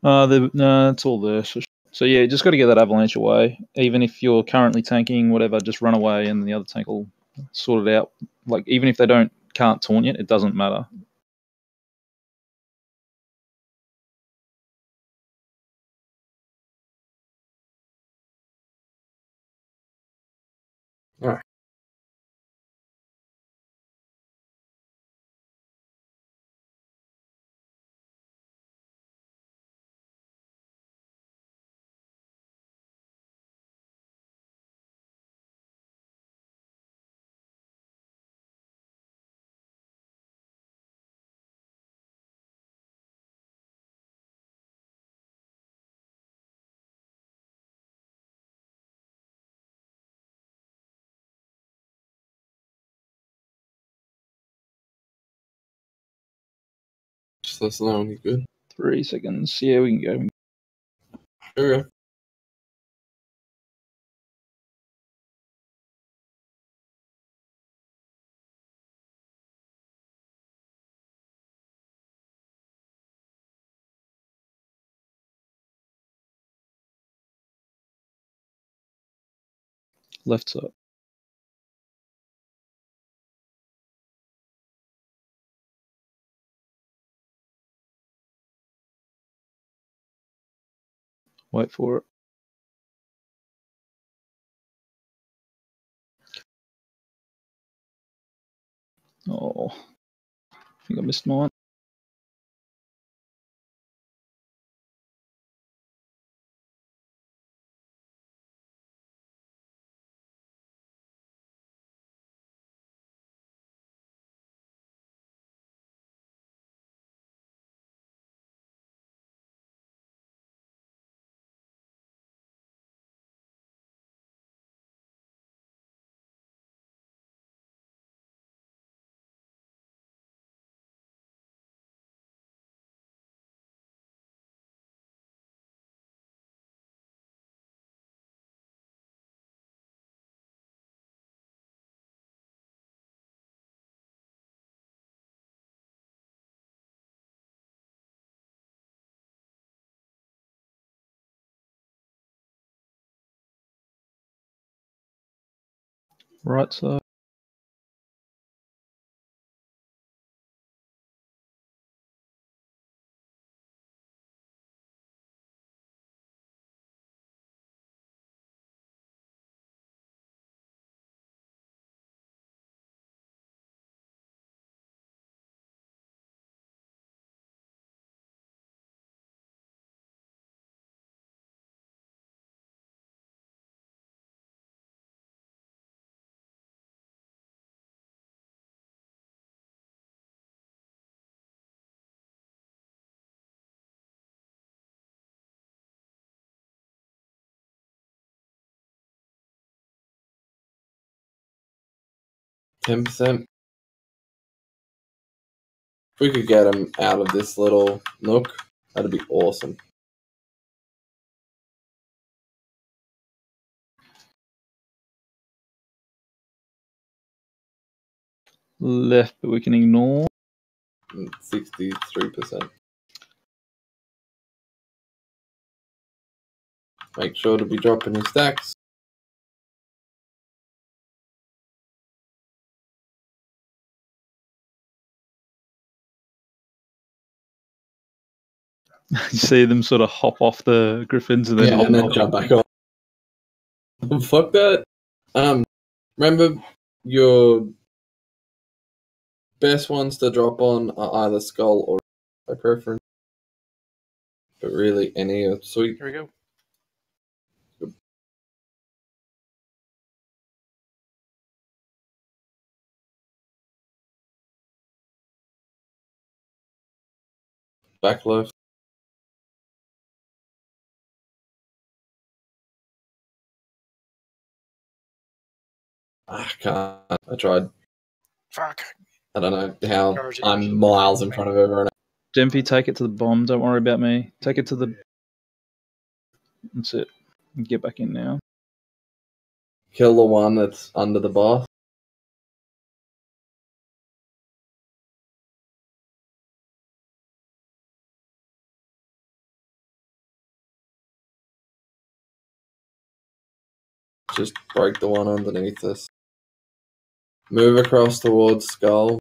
no, it's all there. So yeah, just got to get that avalanche away. Even if you're currently tanking, whatever, just run away, and the other tank will sort it out. Like even if they can't taunt yet, it doesn't matter. All right. Just let us know when you're good. 3 seconds. Yeah, we can go. Okay. Left side. Wait for it. Oh, I think I missed mine. Right side. %. If we could get him out of this little nook, that'd be awesome. Left, but we can ignore. 63%. Make sure to be dropping your stacks. You see them sort of hop off the griffins and then Yeah, and then jump back on. Fuck that. Remember your best ones to drop on are either skull or by preference. But really, any are sweet. Here we go. Back left. I can't. I tried. Fuck. I don't know how Charge it. I'm miles in front of everyone. Dempy, take it to the bomb. Don't worry about me. Take it to the. That's it. Get back in now. Kill the one that's under the boss. Just break the one underneath us. Move across towards Skull.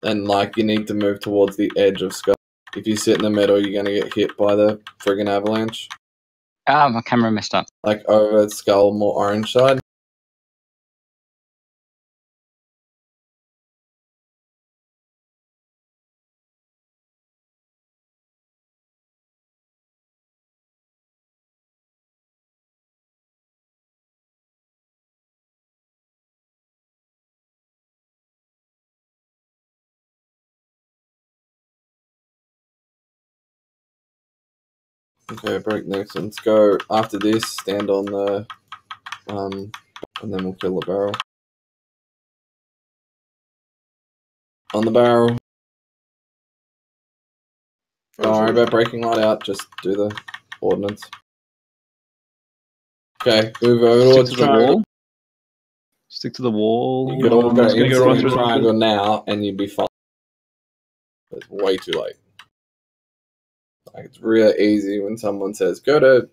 And like you need to move towards the edge of Skull. If you sit in the middle, you're gonna get hit by the friggin' avalanche. Ah, my camera messed up. Like over Skull, more orange side. Okay, break next. Let's go after this. Stand on the, and then we'll kill the barrel. On the barrel. Don't worry about breaking light out. Just do the ordnance. Okay, move over towards Stick to the triangle. wall. Stick to the wall. You could all go It's gonna into go right the through triangle now, and you'd be fine. It's way too late. Like, it's real easy when someone says, go to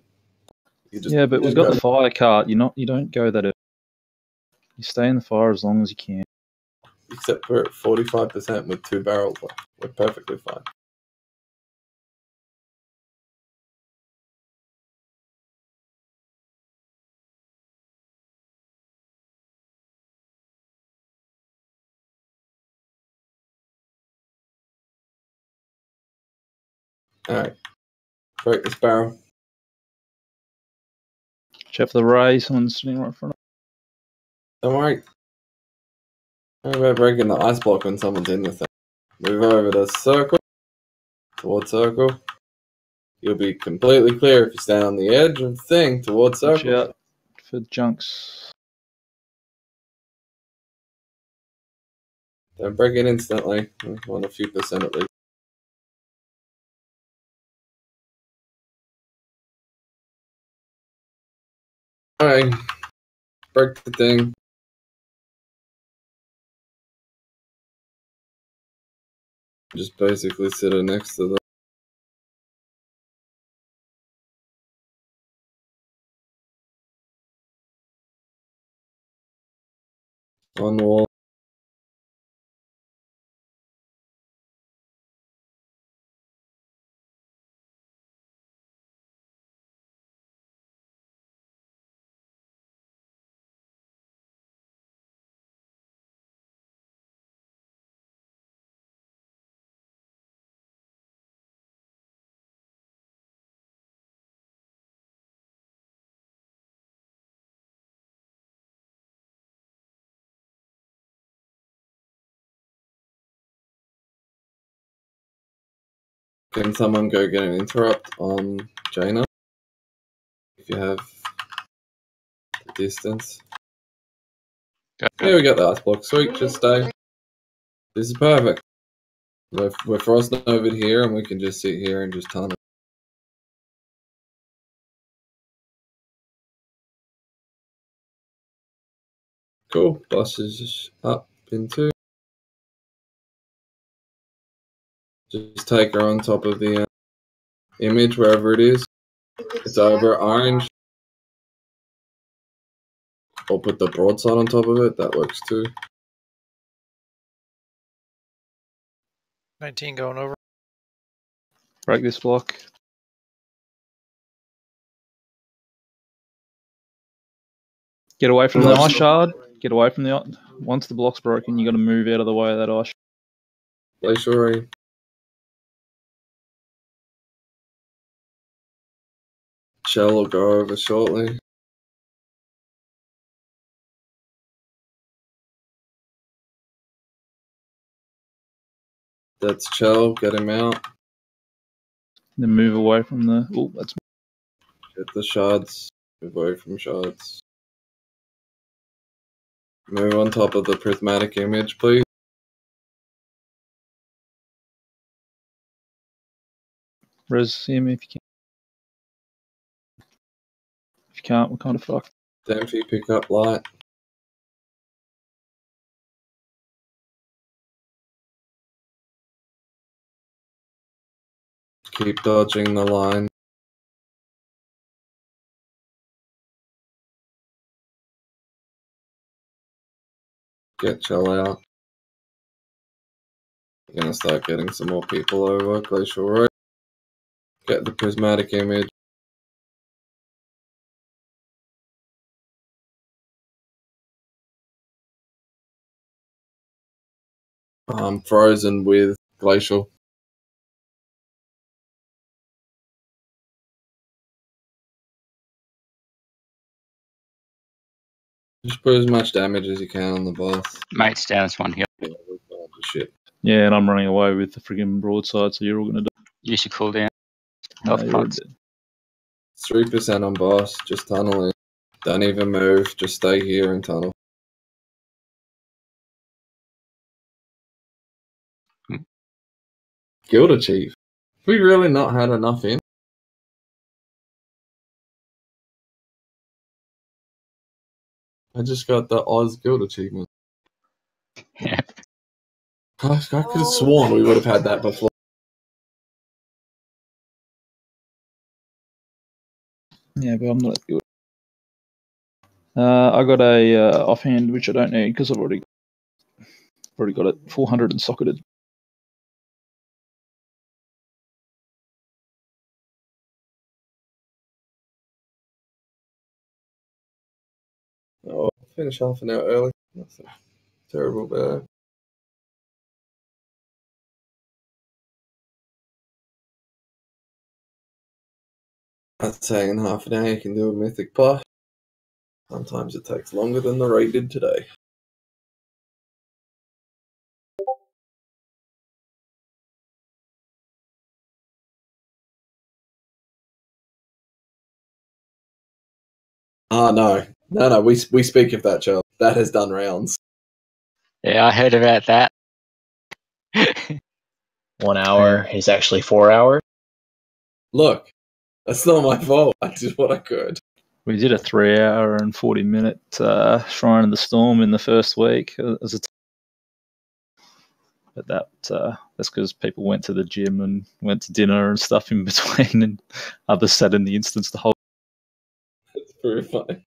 You just Yeah, but we've got the fire cart. You don't go that early. You stay in the fire as long as you can. Except we're at 45% with 2 barrels left. We're perfectly fine. Alright. Break this barrel. Check for the ray. Someone's sitting right in front of Don't worry. Don't worry about breaking the ice block when someone's in the thing. Move over to circle. Towards circle. You'll be completely clear if you stand on the edge of the thing towards Watch circle. out for junks. Don't break it instantly. We want a few percent at least. Alright. Break the thing. Just basically sit it next to the on the wall. Can someone go get an interrupt on Jaina? If you have the distance. Yeah, we got the ice block. Sweet, just stay. This is perfect. We're frosting over here and we can just sit here and just tunnel. Cool. Boss is up into. Just take her on top of the image wherever it is. It's over orange. Or put the broadside on top of it. That works too. 19 going over. Break this block. Get away from the ice shard. Get away from the. Once the block's broken, you got to move out of the way of that ice. Glacial ray. Shell will go over shortly. That's Chell. Get him out. Then move away from the. Oh, that's. Get the shards. Move away from shards. Move on top of the prismatic image, please. Res him if you can. If you can't, we're kind of fucked. Damphy, pick up light. Keep dodging the line. Get Chell out. You're gonna start getting some more people over. Glacial Ray. Get the prismatic image. Frozen with Glacial. Just put as much damage as you can on the boss. Mate's down as one here. Yeah, we're going to shit. Yeah, and I'm running away with the friggin' broadside, so you're all gonna die. Use your cooldown. No, Health you're pods. dead. 3% on boss. Just tunnel in. Don't even move. Just stay here and tunnel. Guild Achieve. Have we really not had enough in? I just got the Oz Guild Achievement. Yeah. I could have sworn we would have had that before. Yeah, but I'm not good. I got a offhand which I don't need because I've already got it 400 and socketed. Oh, finish half an hour early. That's a terrible bad. I'd say in half an hour you can do a mythic pass. Sometimes it takes longer than the raid did today. Ah, no. No, we speak of that, Charles. That has done rounds. Yeah, I heard about that. 1 hour is actually 4 hours. Look, that's not my fault. I did what I could. We did a 3 hour and 40-minute Shrine of the Storm in the first week as a but that's because people went to the gym and went to dinner and stuff in between, and others sat in the instance the whole. It's very funny.